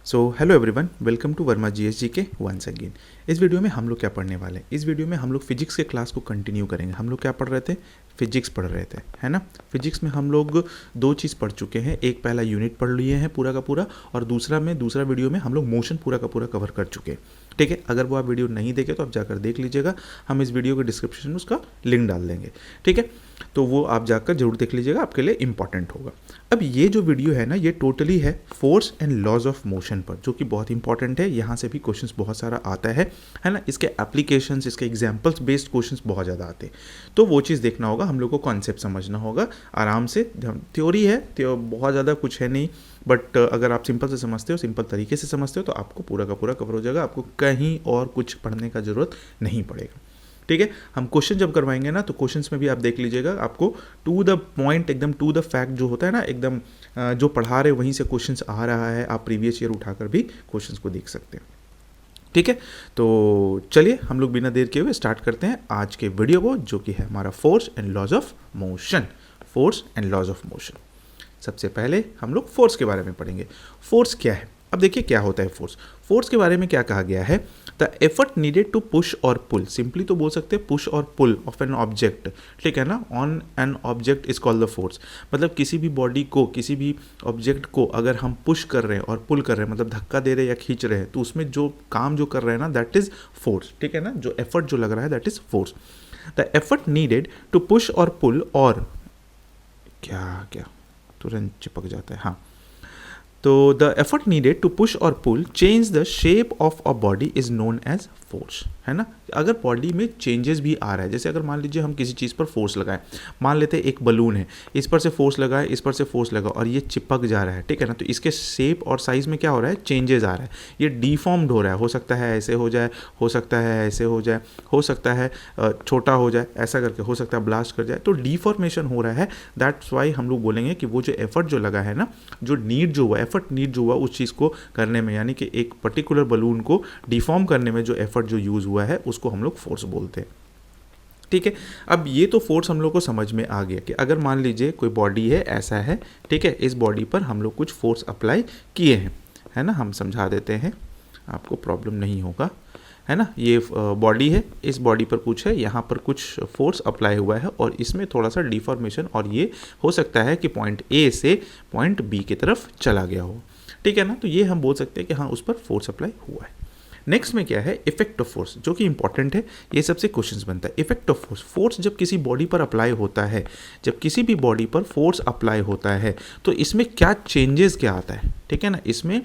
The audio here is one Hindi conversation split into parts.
So hello everyone, welcome to Verma GSG के वंस अगेन। इस वीडियो में हम लोग क्या पढ़ने वाले हैं? इस वीडियो में हम लोग फिजिक्स के क्लास को कंटिन्यू करेंगे। हम लोग क्या पढ़ रहे थे? फिजिक्स पढ़ रहे थे, है ना। फिजिक्स में हम लोग दो चीज़ पढ़ चुके हैं। एक पहला यूनिट पढ़ लिए हैं पूरा का पूरा, और दूसरा वीडियो में हम लोग मोशन पूरा का पूरा कवर कर चुके हैं। ठीक है, अगर वो आप वीडियो नहीं देखे तो आप जाकर देख लीजिएगा। हम इस वीडियो के डिस्क्रिप्शन में उसका लिंक डाल देंगे। ठीक है, तो वो आप जाकर जरूर देख लीजिएगा, आपके लिए इंपॉर्टेंट होगा। अब ये जो वीडियो है ना, ये टोटली है force and laws of motion पर, जो कि बहुत इंपॉर्टेंट है। यहाँ से भी क्वेश्चंस बहुत सारा आता है ना। इसके एप्लीकेशंस, इसके एग्जांपल्स बेस्ड क्वेश्चंस बहुत ज़्यादा आते हैं, तो वो चीज़ देखना होगा। हम लोग को कॉन्सेप्ट समझना होगा आराम से। थ्योरी है, बहुत ज़्यादा कुछ है नहीं, बट अगर आप सिंपल से समझते हो, सिंपल तरीके से समझते हो, तो आपको पूरा का पूरा कवर हो जाएगा। आपको कहीं और कुछ पढ़ने का ज़रूरत नहीं पड़ेगा। ठीक है, हम क्वेश्चन जब करवाएंगे ना, तो क्वेश्चंस में भी आप देख लीजिएगा, आपको टू द पॉइंट, एकदम टू द फैक्ट जो होता है ना, एकदम जो पढ़ा रहे वहीं से क्वेश्चंस आ रहा है। आप प्रीवियस ईयर उठाकर भी क्वेश्चंस को देख सकते हैं। ठीक है, तो चलिए हम लोग बिना देर के हुए स्टार्ट करते हैं आज के वीडियो को, जो कि है हमारा force and laws of motion. Force and laws of motion. सबसे पहले हम लोग फोर्स के बारे में पढ़ेंगे। फोर्स क्या है? अब देखिए क्या होता है फोर्स। फोर्स के बारे में क्या कहा गया है? The effort needed to push और पुल। सिंपली तो बोल सकते हैं पुश और पुल ऑफ एन ऑब्जेक्ट। ठीक है ना, on an object is called the force. मतलब किसी भी बॉडी को, किसी भी ऑब्जेक्ट को अगर हम पुश कर रहे हैं और पुल कर रहे हैं, मतलब धक्का दे रहे हैं या खींच रहे हैं, तो उसमें जो काम जो कर रहे हैं ना, दैट इज फोर्स। ठीक है ना, जो एफर्ट जो लग रहा है, that is force. The effort needed to push और पुल, और क्या क्या तुरंत चिपक जाता है, हाँ। तो the effort needed to push और pull change the shape of a body is known as force, है ना। अगर बॉडी में चेंजेस भी आ रहा है, जैसे अगर मान लीजिए हम किसी चीज़ पर फोर्स लगाएं, मान लेते हैं एक बलून है, इस पर से फोर्स लगाए, इस पर से फोर्स लगा, और ये चिपक जा रहा है। ठीक है ना, तो इसके शेप और साइज में क्या हो रहा है? चेंजेस आ रहा है। ये डिफॉर्म्ड हो रहा है। हो सकता है ऐसे हो जाए, हो सकता है ऐसे हो जाए, हो सकता है छोटा हो जाए, ऐसा करके हो सकता है ब्लास्ट कर जाए। तो डिफॉर्मेशन हो रहा है। दैट्स वाई हम लोग बोलेंगे कि वो जो एफर्ट जो लगा है ना, जो नीड जो हुआ, एफर्ट नीड जो हुआ उस चीज़ को करने में, यानी कि एक पर्टिकुलर बलून को डिफॉर्म करने में जो एफर्ट जो यूज़ हुआ है, उसको हम लोग फोर्स बोलते हैं। ठीक है, अब ये तो फोर्स हम लोग को समझ में आ गया कि अगर मान लीजिए कोई बॉडी है, ऐसा है, ठीक है, इस बॉडी पर हम लोग कुछ फोर्स अप्लाई किए हैं, है ना। हम समझा देते हैं, आपको प्रॉब्लम नहीं होगा, है ना। ये बॉडी है, इस बॉडी पर कुछ है, यहाँ पर कुछ फोर्स अप्लाई हुआ है, और इसमें थोड़ा सा डिफॉर्मेशन, और ये हो सकता है कि पॉइंट ए से पॉइंट बी की तरफ चला गया हो। ठीक है ना, तो ये हम बोल सकते हैं कि हाँ, उस पर फोर्स अप्लाई हुआ है। नेक्स्ट में क्या है? इफेक्ट ऑफ फोर्स, जो कि इंपॉर्टेंट है। ये सबसे क्वेश्चंस बनता है। इफेक्ट ऑफ फोर्स, फोर्स जब किसी बॉडी पर अप्लाई होता है, जब किसी भी बॉडी पर फोर्स अप्लाई होता है, तो इसमें क्या चेंजेस क्या आता है? ठीक है ना, इसमें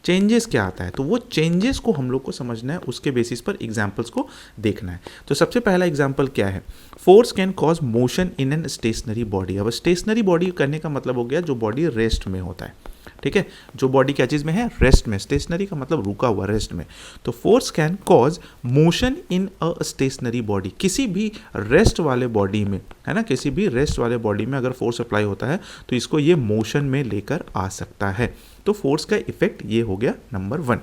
चेंजेस क्या आता है, तो वो चेंजेस को हम लोग को समझना है, उसके बेसिस पर एग्जाम्पल्स को देखना है। तो सबसे पहला एग्जाम्पल क्या है? Force can cause motion in an stationary body. अब स्टेशनरी बॉडी करने का मतलब हो गया जो बॉडी रेस्ट में होता है। ठीक है, जो बॉडी क्या चीज़ में है? रेस्ट में। स्टेशनरी का मतलब रुका हुआ, रेस्ट में। तो force can cause motion in a stationary body. किसी भी रेस्ट वाले बॉडी में, है ना, किसी भी रेस्ट वाले बॉडी में अगर फोर्स अप्लाई होता है, तो इसको ये मोशन में लेकर आ सकता है। तो फोर्स का इफेक्ट ये हो गया नंबर 1।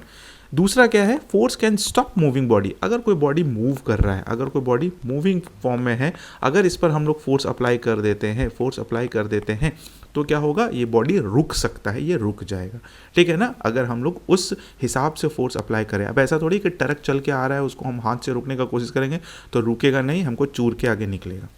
दूसरा क्या है? Force can stop moving body. अगर कोई बॉडी मूव कर रहा है, अगर कोई बॉडी मूविंग फॉर्म में है, अगर इस पर हम लोग फोर्स अप्लाई कर देते हैं, तो क्या होगा? ये बॉडी रुक सकता है, ये रुक जाएगा। ठीक है ना, अगर हम लोग उस हिसाब से फोर्स अप्लाई करें। अब ऐसा थोड़ी कि ट्रक चल के आ रहा है, उसको हम हाथ से रोकने का कोशिश करेंगे तो रुकेगा नहीं, हमको चूर के आगे निकलेगा।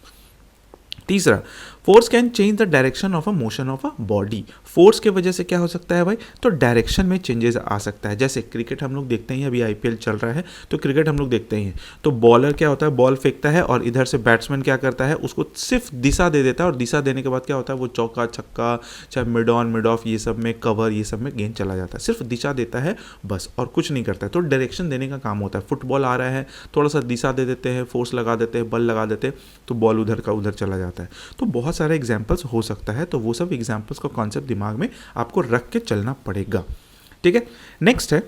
तीसरा, force can change the direction of a motion of a body. Force के वजह से क्या हो सकता है भाई? तो डायरेक्शन में चेंजेस आ सकता है। जैसे क्रिकेट हम लोग देखते हैं, अभी आईपीएल चल रहा है, तो क्रिकेट हम लोग देखते हैं, तो बॉलर क्या होता है? बॉल फेंकता है, और इधर से बैट्समैन क्या करता है? उसको सिर्फ दिशा दे देता है, और दिशा देने के बाद क्या होता है? वो चौका, छक्का, चाहे मिड ऑन, मिड ऑफ, ये सब में कवर, ये सब में गेंद चला जाता है। सिर्फ दिशा देता है बस, और कुछ नहीं करता है। तो डायरेक्शन देने का काम होता है। फुटबॉल आ रहा है, थोड़ा सा दिशा दे देते हैं, फोर्स लगा देते हैं, बल लगा देते हैं, तो बॉल उधर का उधर चला जाता है। तो बहुत सारे एग्जाम्पल्स हो सकता है, तो वो सब एग्जाम्पल्स का कॉन्सेप्ट दिमाग में आपको रख के चलना पड़ेगा। ठीक है, नेक्स्ट है,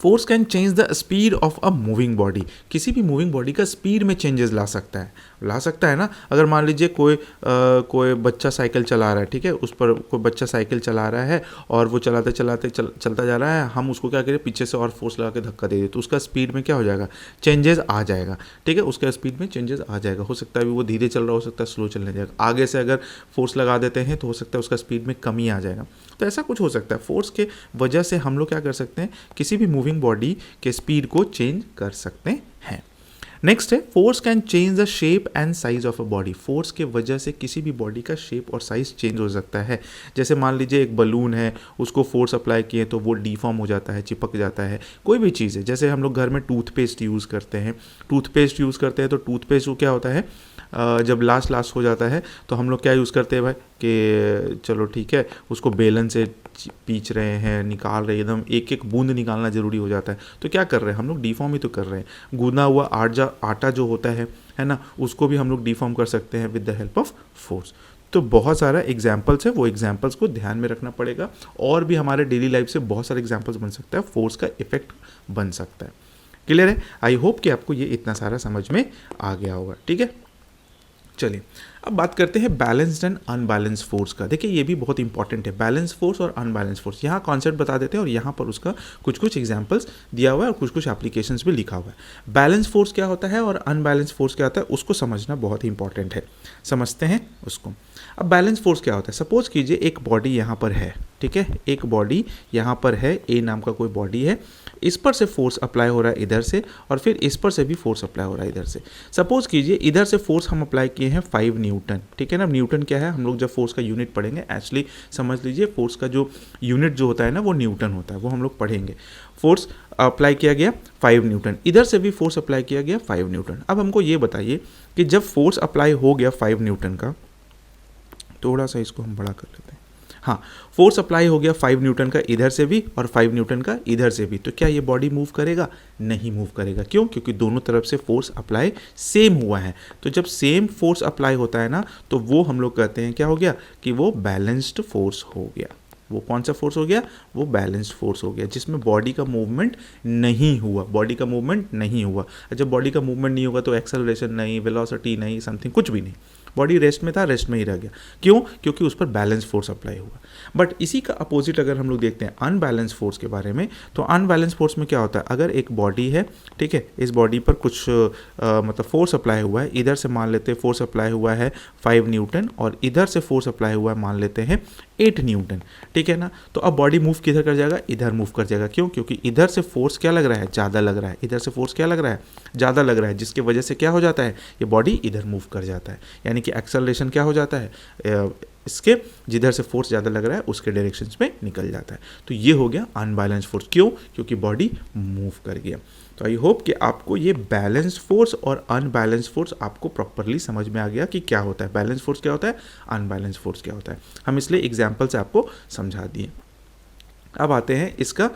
force can change the speed of a moving body. किसी भी मूविंग बॉडी का स्पीड में चेंजेस ला सकता है ना। अगर मान लीजिए कोई बच्चा साइकिल चला रहा है, ठीक है, उस पर कोई बच्चा साइकिल चला रहा है, और वो चलता जा रहा है, हम उसको क्या करें? पीछे से और फोर्स लगा के धक्का दे दे, तो उसका स्पीड में क्या हो जाएगा? चेंजेस आ जाएगा। ठीक है, उसका स्पीड में चेंजेस आ जाएगा। हो सकता है वो धीरे चल रहा, हो सकता है स्लो चलने जाएगा। आगे से अगर फोर्स लगा देते हैं, तो हो सकता है उसका स्पीड में कमी आ जाएगा। तो ऐसा कुछ हो सकता है, फोर्स के वजह से हम लोग क्या कर सकते हैं, किसी भी मूविंग बॉडी के स्पीड को चेंज कर सकते हैं। नेक्स्ट है force can change the shape and size of a body. Force के वजह से किसी भी बॉडी का शेप और साइज चेंज हो सकता है। जैसे मान लीजिए एक बलून है, उसको फोर्स अप्लाई किए तो वो डिफॉर्म हो जाता है, चिपक जाता है। कोई भी चीज़ है, जैसे हम लोग घर में टूथपेस्ट यूज़ करते हैं, तो टूथपेस्ट को क्या होता है, जब लास्ट हो जाता है तो हम लोग क्या यूज़ करते हैं भाई कि चलो ठीक है, उसको बेलन से पीच रहे हैं, निकाल रहे हैं, एकदम एक एक बूंद निकालना ज़रूरी हो जाता है। तो क्या कर रहे हैं हम लोग, डिफॉर्म ही तो कर रहे हैं। गूंदा हुआ आटा जो होता है ना, उसको भी हम लोग डिफॉर्म कर सकते हैं with the help of force. तो बहुत सारा एग्जाम्पल्स है, वो एग्जाम्पल्स को ध्यान में रखना पड़ेगा। और भी हमारे डेली लाइफ से बहुत सारे एग्जाम्पल्स बन सकता है, फोर्स का इफेक्ट बन सकता है। क्लियर है? आई होप कि आपको ये इतना सारा समझ में आ गया होगा। ठीक है, चलिए अब बात करते हैं बैलेंस्ड एंड अनबैलेंस फोर्स का। देखिए ये भी बहुत इंपॉर्टेंट है, बैलेंस फोर्स और अनबैलेंस फोर्स। यहाँ कॉन्सेप्ट बता देते हैं और यहाँ पर उसका कुछ कुछ एग्जांपल्स दिया हुआ है और कुछ कुछ एप्लीकेशंस भी लिखा हुआ है। बैलेंस फोर्स क्या होता है और अनबैलेंस फोर्स क्या होता है, उसको समझना बहुत ही इंपॉर्टेंट है। समझते हैं उसको। अब बैलेंस फोर्स क्या होता है, सपोज कीजिए एक बॉडी यहाँ पर है, ठीक है, एक बॉडी यहाँ पर है, ए नाम का कोई बॉडी है, इस पर से फोर्स अप्लाई हो रहा है इधर से, और फिर इस पर से भी फोर्स अप्लाई हो रहा है इधर से। सपोज कीजिए इधर से फोर्स हम अप्लाई किए हैं 5 न्यूटन, ठीक है ना। न्यूटन क्या है, हम लोग जब फोर्स का यूनिट पढ़ेंगे, एक्चुअली समझ लीजिए फोर्स का जो यूनिट जो होता है ना वो न्यूटन होता है, वो हम लोग पढ़ेंगे। फोर्स अप्लाई किया गया 5 न्यूटन, इधर से भी फोर्स अप्लाई किया गया 5 न्यूटन। अब हमको ये बताइए कि जब फोर्स अप्लाई हो गया 5 न्यूटन का, थोड़ा सा इसको हम बड़ा कर लेते हैं, हाँ, फोर्स अप्लाई हो गया 5 न्यूटन का इधर से भी और 5 न्यूटन का इधर से भी, तो क्या ये बॉडी मूव करेगा? नहीं मूव करेगा। क्यों? क्योंकि दोनों तरफ से फोर्स अप्लाई सेम हुआ है। तो जब सेम फोर्स अप्लाई होता है ना, तो वो हम लोग कहते हैं क्या हो गया, कि वो बैलेंस्ड फोर्स हो गया। वो कौन सा फोर्स हो गया? वो बैलेंस्ड फोर्स हो गया, जिसमें बॉडी का मूवमेंट नहीं हुआ। बॉडी का मूवमेंट नहीं हुआ, जब बॉडी का मूवमेंट नहीं होगा तो एक्सेलरेशन नहीं, वेलोसिटी नहीं, समथिंग कुछ भी नहीं, बॉडी रेस्ट में था, रेस्ट में ही रह गया। क्यों? क्योंकि उस पर बैलेंस फोर्स अप्लाई हुआ। बट इसी का अपोजिट अगर हम लोग देखते हैं अनबैलेंस फोर्स के बारे में, तो अनबैलेंस फोर्स में क्या होता है, अगर एक बॉडी है, ठीक है, इस बॉडी पर कुछ मतलब फोर्स अप्लाई हुआ है, इधर से मान लेते हैं फोर्स अप्लाई हुआ है 5 न्यूटन और इधर से फोर्स अप्लाई हुआ है मान लेते हैं 8 न्यूटन, ठीक है ना। तो अब बॉडी मूव किधर कर जाएगा? इधर मूव कर जाएगा। क्यों? क्योंकि इधर से फोर्स क्या लग रहा है? ज़्यादा लग रहा है। इधर से फोर्स क्या लग रहा है? ज़्यादा लग रहा है, जिसकी वजह से क्या हो जाता है, ये बॉडी इधर मूव कर जाता है। यानी कि एक्सेलरेशन क्या हो जाता है, इसके जिधर से फोर्स ज़्यादा लग रहा है उसके डायरेक्शंस में निकल जाता है। तो ये हो गया अनबैलेंस फोर्स। क्यों? क्योंकि बॉडी मूव कर गया। तो आई होप कि आपको ये बैलेंस फोर्स और अनबैलेंस फोर्स आपको प्रॉपरली समझ में आ गया कि क्या होता है, बैलेंस फोर्स क्या होता है, अनबैलेंस फोर्स क्या होता है। हम इसलिए एग्जाम्पल से आपको समझा दिए। अब आते हैं इसका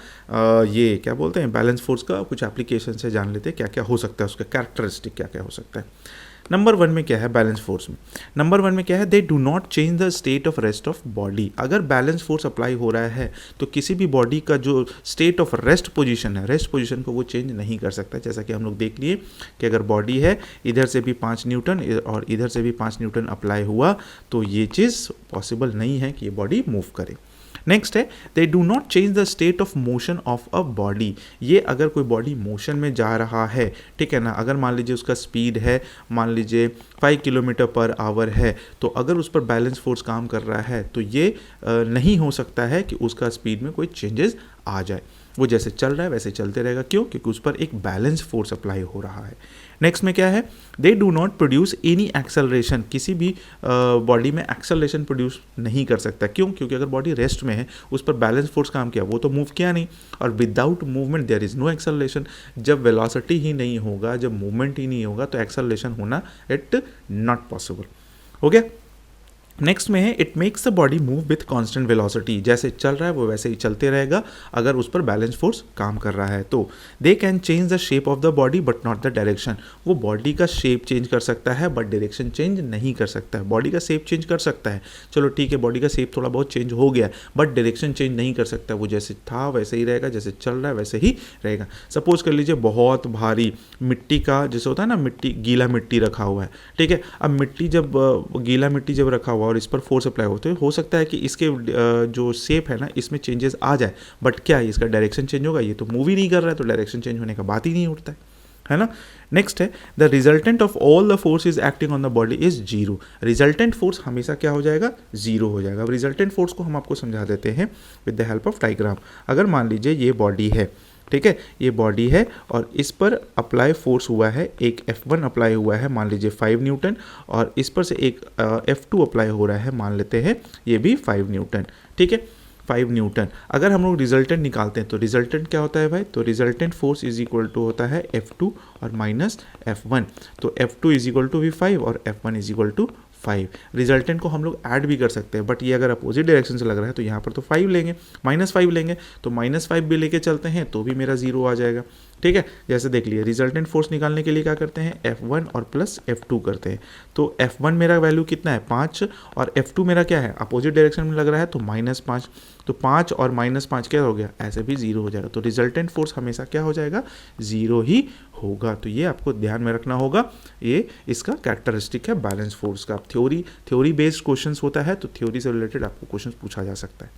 ये क्या बोलते हैं, बैलेंस फोर्स का कुछ एप्लीकेशन से जान लेते हैं क्या क्या हो सकता है, उसका कैरेक्टरिस्टिक क्या क्या हो सकता है। नंबर 1 में क्या है बैलेंस फोर्स में? नंबर 1 में क्या है, they do not change the state of rest of body. अगर बैलेंस फोर्स अप्लाई हो रहा है तो किसी भी बॉडी का जो स्टेट ऑफ रेस्ट पोजीशन है, रेस्ट पोजीशन को वो चेंज नहीं कर सकता। जैसा कि हम लोग देख लिए कि अगर बॉडी है, इधर से भी 5 न्यूटन और इधर से भी 5 न्यूटन अप्लाई हुआ, तो ये चीज़ पॉसिबल नहीं है कि ये बॉडी मूव करे। नेक्स्ट है, they do not change the state of motion of a body. ये अगर कोई बॉडी मोशन में जा रहा है, ठीक है ना, अगर मान लीजिए उसका स्पीड है, मान लीजिए 5 किलोमीटर पर आवर है, तो अगर उस पर बैलेंस फोर्स काम कर रहा है तो ये नहीं हो सकता है कि उसका स्पीड में कोई चेंजेस आ जाए। वो जैसे चल रहा है वैसे चलते रहेगा। क्यों? क्योंकि उस पर एक बैलेंस फोर्स अप्लाई हो रहा है। नेक्स्ट में क्या है, they do not produce any acceleration. किसी भी बॉडी में एक्सेलरेशन प्रोड्यूस नहीं कर सकता। क्यों? क्योंकि अगर बॉडी रेस्ट में है, उस पर बैलेंस फोर्स काम किया, वो तो मूव किया नहीं, और without movement there is no acceleration. जब वेलोसिटी ही नहीं होगा, जब मूवमेंट ही नहीं होगा, तो एक्सेलरेशन होना इट नॉट पॉसिबल। हो गया। नेक्स्ट में है, it makes the body move with constant velocity. जैसे चल रहा है वो वैसे ही चलते रहेगा अगर उस पर बैलेंस फोर्स काम कर रहा है तो। They can change the shape of the body but not the direction. वो बॉडी का शेप चेंज कर सकता है बट डायरेक्शन चेंज नहीं कर सकता है। बॉडी का शेप चेंज कर सकता है, चलो ठीक है, बॉडी का शेप थोड़ा बहुत चेंज हो गया, बट डायरेक्शन चेंज नहीं कर सकता। वो जैसे था वैसे ही रहेगा, जैसे चल रहा है वैसे ही रहेगा। सपोज कर लीजिए बहुत भारी मिट्टी का, जैसे होता है ना, मिट्टी, गीला मिट्टी रखा हुआ है, ठीक है। अब मिट्टी जब गीला मिट्टी जब रखा हुआ और इस पर फोर्स अप्लाई होते हो सकता है कि इसके जो शेप है ना, इसमें चेंजेस आ जाए, बट क्या इसका डायरेक्शन चेंज होगा? ये तो मूव ही नहीं कर रहा है, तो डायरेक्शन चेंज होने का बात ही नहीं उठता है। है ना। नेक्स्ट है the resultant of all the force is acting on the body is zero. Resultant force हमेशा क्या हो जाएगा, जीरो हो जाएगा। अब रिजल्टेंट फोर्स को हम आपको समझा देते हैं with the help of diagram. अगर मान लीजिए ये बॉडी है, ठीक है, ये बॉडी है और इस पर अप्लाई फोर्स हुआ है, एक F1 अप्लाई हुआ है मान लीजिए 5 न्यूटन, और इस पर से एक F2 अप्लाई हो रहा है मान लेते हैं ये भी 5 न्यूटन, ठीक है, 5 न्यूटन। अगर हम लोग रिजल्टेंट निकालते हैं तो रिजल्टेंट क्या होता है भाई, तो resultant force is equal to होता है F2 और माइनस F1। तो F2 इज इक्वल टू भी 5 और F1 is equal to 5। Resultant को हम लोग ऐड भी कर सकते हैं, बट ये अगर अपोजिट डायरेक्शन से लग रहा है तो यहाँ पर तो 5 लेंगे, -5 लेंगे, तो -5 भी लेके चलते हैं तो भी मेरा 0 आ जाएगा, ठीक है। जैसे देख लिए रिजल्टेंट फोर्स निकालने के लिए क्या करते हैं, F1 और प्लस F2 करते हैं। तो F1 मेरा वैल्यू कितना है 5 और F2 मेरा क्या है, अपोजिट डायरेक्शन में लग रहा है तो -5। तो 5 और -5 क्या हो गया, ऐसे भी 0 हो जाएगा। तो रिजल्टेंट फोर्स हमेशा क्या हो जाएगा, 0 ही होगा। तो ये आपको ध्यान में रखना होगा, ये इसका कैरेक्टरिस्टिक है बैलेंस फोर्स का। थ्योरी बेस्ड क्वेश्चंस होता है तो थ्योरी से रिलेटेड आपको क्वेश्चंस पूछा जा सकता है,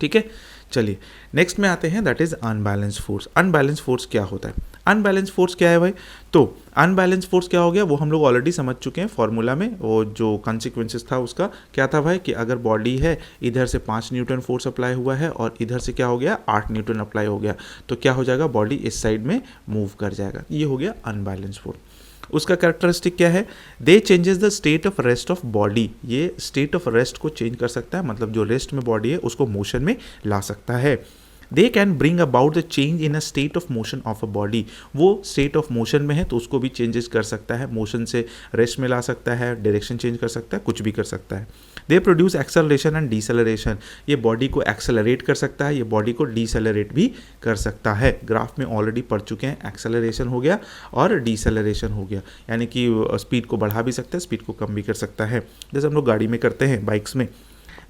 ठीक है। चलिए नेक्स्ट में आते हैं, that is unbalance force. Unbalance force क्या होता है, अनबैलेंस फोर्स क्या है भाई, तो अनबैलेंस फोर्स क्या हो गया वो हम लोग ऑलरेडी समझ चुके हैं फॉर्मूला में। वो जो कॉन्सिक्वेंसेस था उसका क्या था भाई, कि अगर बॉडी है इधर से 5 न्यूटन फोर्स अप्लाई हुआ है और इधर से क्या हो गया 8 न्यूटन अप्लाई हो गया, तो क्या हो जाएगा, बॉडी इस साइड में मूव कर जाएगा। ये हो गया अनबैलेंस फोर्स। उसका कैरेक्टरिस्टिक क्या है, they changes the state of rest of body. ये स्टेट ऑफ रेस्ट को चेंज कर सकता है, मतलब जो रेस्ट में बॉडी है उसको मोशन में ला सकता है। They can bring about the change in a state of motion of a body. वो स्टेट ऑफ मोशन में है तो उसको भी चेंजेस कर सकता है, मोशन से रेस्ट में ला सकता है, डायरेक्शन चेंज कर सकता है, कुछ भी कर सकता है। They produce acceleration and deceleration. ये बॉडी को एक्सेलरेट कर सकता है, ये बॉडी को डिसेलरेट भी कर सकता है। ग्राफ में ऑलरेडी पढ़ चुके हैं, एक्सेलरेशन हो गया और डिसेलरेशन हो गया, यानी कि स्पीड को बढ़ा भी सकता है, स्पीड को कम भी कर सकता है, जैसे हम लोग गाड़ी में करते हैं, बाइक्स में।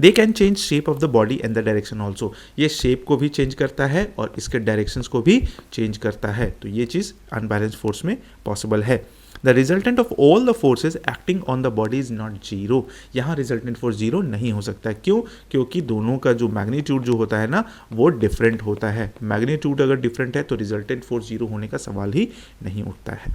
They can change shape of the body and the direction also. ये शेप को भी चेंज करता है और इसके डायरेक्शंस को भी चेंज करता है। तो ये चीज़ अनबैलेंस फोर्स में पॉसिबल है। The resultant of all the forces acting on the body is not zero. यहाँ रिजल्टेंट फोर्स जीरो नहीं हो सकता है, क्यों, क्योंकि दोनों का जो मैग्नीट्यूड जो होता है ना वो डिफरेंट होता है। मैग्नीट्यूड अगर डिफरेंट है तो रिजल्टेंट फोर्स जीरो होने का सवाल ही नहीं उठता है।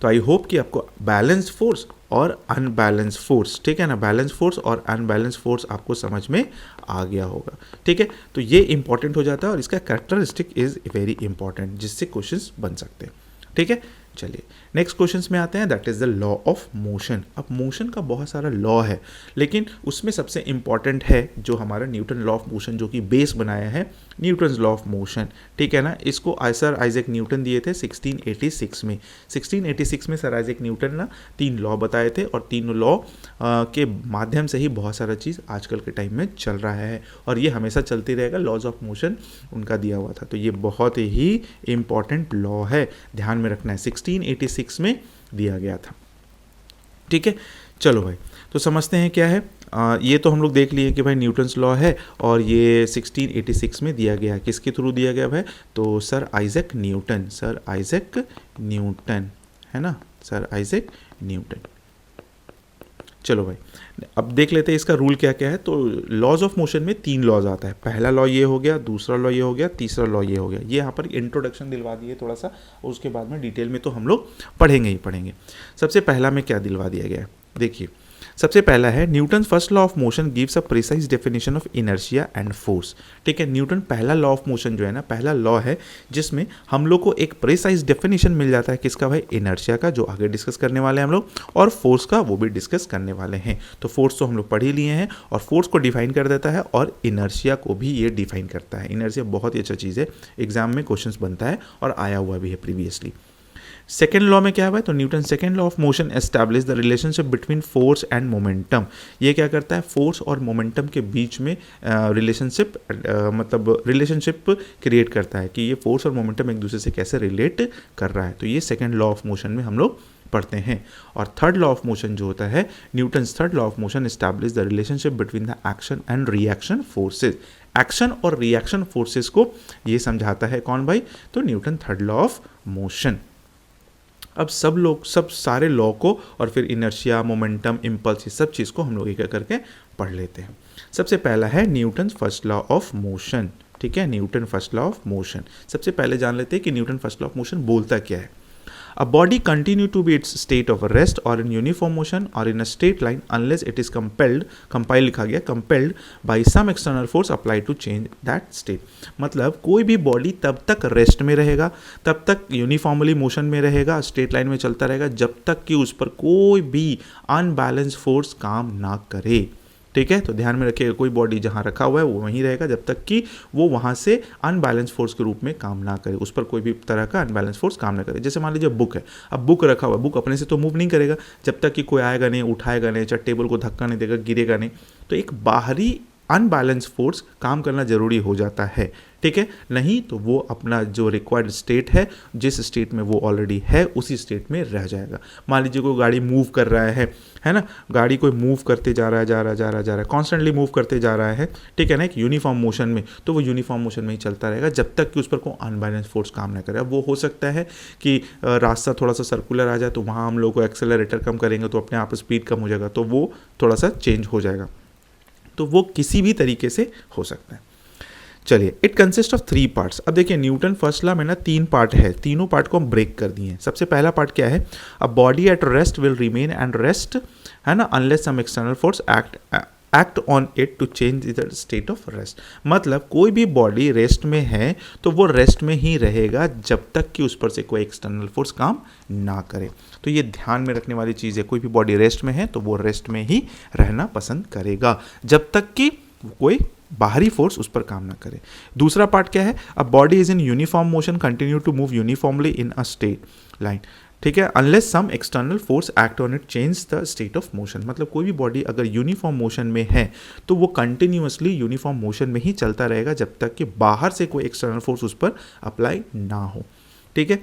तो आई होप कि आपको बैलेंस फोर्स और अनबैलेंस फोर्स, ठीक है ना, बैलेंस फोर्स और अनबैलेंस फोर्स आपको समझ में आ गया होगा, ठीक है। तो ये इंपॉर्टेंट हो जाता है और इसका कैरेक्टरिस्टिक इज वेरी इंपॉर्टेंट, जिससे क्वेश्चंस बन सकते हैं, ठीक है। चलिए नेक्स्ट क्वेश्चंस में आते हैं, that is the law of motion. अब मोशन का बहुत सारा लॉ है, लेकिन उसमें सबसे इंपॉर्टेंट है जो हमारा न्यूटन लॉ ऑफ मोशन, जो कि बेस बनाया है न्यूटन्स लॉ ऑफ मोशन, ठीक है ना। इसको सर आइजैक न्यूटन दिए थे 1686 में। 1686 में सर आइजैक न्यूटन ना 3 लॉ बताए थे और तीनों लॉ के माध्यम से ही बहुत सारा चीज़ आजकल के टाइम में चल रहा है और ये हमेशा चलती रहेगा। लॉज ऑफ मोशन उनका दिया हुआ था, तो ये बहुत ही इंपॉर्टेंट लॉ है, ध्यान में रखना है। 1686 में दिया गया था, ठीक है। चलो भाई, तो समझते हैं क्या है। ये तो हम लोग देख लिए कि भाई न्यूटन्स लॉ है और ये 1686 में दिया गया। किसके थ्रू दिया गया भाई, तो sir Isaac Newton, sir Isaac Newton, है ना, सर आइजैक न्यूटन। चलो भाई, अब देख लेते हैं इसका रूल क्या क्या है। तो लॉज ऑफ मोशन में 3 लॉज आता है। पहला लॉ ये हो गया, दूसरा लॉ ये हो गया, तीसरा लॉ ये हो गया। ये यहाँ पर इंट्रोडक्शन दिलवा दिए थोड़ा सा, और उसके बाद में डिटेल में तो हम लोग पढ़ेंगे ही पढ़ेंगे। सबसे पहला में क्या दिलवा दिया गया है, देखिए सबसे पहला है Newton first law of motion gives a precise definition of inertia and force, ठीक है। न्यूटन पहला लॉ ऑफ मोशन जो है ना, पहला लॉ है जिसमें हम लोग को एक प्रिसाइज डेफिनेशन मिल जाता है, किसका भाई, इनर्शिया का, जो आगे डिस्कस करने वाले हैं हम लोग, और फोर्स का, वो भी डिस्कस करने वाले हैं। तो फोर्स तो हम लोग पढ़ ही लिए हैं, और फोर्स को डिफाइन कर देता है और इनर्शिया को भी ये डिफाइन करता है। इनर्शिया बहुत ही अच्छा चीज़ है, एग्जाम में क्वेश्चन बनता है और आया हुआ भी है प्रीवियसली। सेकेंड लॉ में क्या है, तो Newton second law of motion establish the relationship between force and momentum. ये क्या करता है, फोर्स और मोमेंटम के बीच में रिलेशनशिप मतलब रिलेशनशिप क्रिएट करता है कि ये फोर्स और मोमेंटम एक दूसरे से कैसे रिलेट कर रहा है। तो ये सेकेंड लॉ ऑफ मोशन में हम लोग पढ़ते हैं। और थर्ड लॉ ऑफ मोशन जो होता है, Newton's third law of motion establish the relationship between the action and reaction forces. Action और रिएक्शन फोर्सेज को ये समझाता है कौन भाई, तो Newton third law of motion. अब सब सारे लॉ को और फिर इनर्शिया, मोमेंटम, इम्पल्स, ये सब चीज़ को हम लोग एक करके पढ़ लेते हैं। सबसे पहला है Newton first law of motion, ठीक है, Newton first law of motion. सबसे पहले जान लेते हैं कि Newton first law of motion बोलता क्या है। A body continue to be its state of rest or in uniform motion or in a straight line unless it is compelled लिखा गया compelled by some external force applied to change that state। मतलब कोई भी बॉडी तब तक रेस्ट में रहेगा, तब तक यूनिफॉर्मली मोशन में रहेगा, स्ट्रेट लाइन में चलता रहेगा, जब तक कि उस पर कोई भी अनबैलेंस फोर्स काम ना करे। ठीक है, तो ध्यान में रखिएगा, कोई बॉडी जहाँ रखा हुआ है वो वहीं रहेगा जब तक कि वो वहाँ से अनबैलेंस फोर्स के रूप में काम ना करे, उस पर कोई भी तरह का अनबैलेंस फोर्स काम ना करे। जैसे मान लीजिए बुक है, अब बुक रखा हुआ है, बुक अपने से तो मूव नहीं करेगा जब तक कि कोई आएगा नहीं, उठाएगा नहीं, चाहे टेबल को धक्का नहीं देगा, गिरेगा नहीं। तो एक बाहरी अनबैलेंस फोर्स काम करना जरूरी हो जाता है। ठीक है, नहीं तो वो अपना जो रिक्वायर्ड स्टेट है, जिस स्टेट में वो ऑलरेडी है उसी स्टेट में रह जाएगा। मान लीजिए कोई गाड़ी मूव कर रहा है ना, गाड़ी कोई मूव करते जा रहा है कॉन्स्टेंटली मूव करते जा रहा है, ठीक है ना, एक यूनिफॉर्म मोशन में, तो वो यूनिफॉर्म मोशन में ही चलता रहेगा जब तक कि उस पर कोई अनबैलेंस फोर्स काम ना करे। अब वो हो सकता है कि रास्ता थोड़ा सा सर्कुलर आ जाए, तो वहाँ हम लोग को एक्सेलरेटर कम करेंगे तो अपने आप स्पीड कम हो जाएगा, तो वो थोड़ा सा चेंज हो जाएगा। तो वो किसी भी तरीके से हो सकता है। चलिए, इट कंसिस्ट ऑफ 3 पार्ट्स। अब देखिए न्यूटन फर्स्ट लॉ में ना 3 पार्ट है, तीनों पार्ट को हम ब्रेक कर दिए हैं। सबसे पहला पार्ट क्या है, a body at rest will remain and rest, है ना, unless some external force act on it to change the state of rest. मतलब कोई भी बॉडी रेस्ट में है तो वो रेस्ट में ही रहेगा जब तक कि उस पर से कोई एक्सटर्नल फोर्स काम ना करे। तो ये ध्यान में रखने वाली चीज़ है, कोई भी बॉडी रेस्ट में है तो वो रेस्ट में ही रहना पसंद करेगा जब तक कि कोई बाहरी फोर्स उस पर काम ना करे। दूसरा पार्ट क्या है, a body is in uniform motion continue to move uniformly in a straight line, ठीक है, unless some external force act on it change the state of motion. मतलब कोई भी बॉडी अगर यूनिफॉर्म मोशन में है तो वो कंटिन्यूअसली यूनिफॉर्म मोशन में ही चलता रहेगा जब तक कि बाहर से कोई एक्सटर्नल फोर्स उस पर अप्लाई ना हो। ठीक है,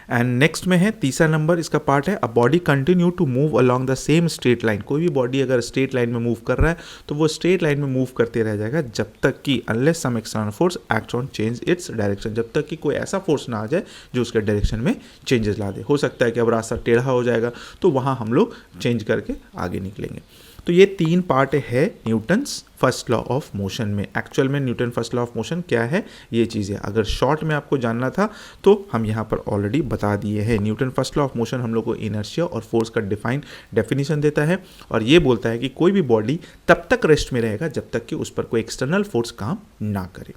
एंड नेक्स्ट में है तीसरा नंबर इसका पार्ट है, a body continue to move along the same straight line. कोई भी बॉडी अगर स्ट्रेट लाइन में मूव कर रहा है तो वो स्ट्रेट लाइन में मूव करते रह जाएगा जब तक कि unless some external force act on change its direction, जब तक कि कोई ऐसा फोर्स ना आ जाए जो उसके डायरेक्शन में चेंजेस ला दे। हो सकता है कि अब रास्ता टेढ़ा हो जाएगा तो वहाँ हम लोग चेंज करके आगे निकलेंगे। तो ये 3 पार्ट है Newton's first law of motion में। एक्चुअल में Newton first law of motion क्या है, ये चीज़ें अगर शॉर्ट में आपको जानना था तो हम यहाँ पर ऑलरेडी बता दिए हैं। Newton first law of motion हम लोग को इनर्शिया और फोर्स का डेफिनेशन देता है और ये बोलता है कि कोई भी बॉडी तब तक रेस्ट में रहेगा जब तक कि उस पर कोई एक्सटर्नल फोर्स काम ना करे।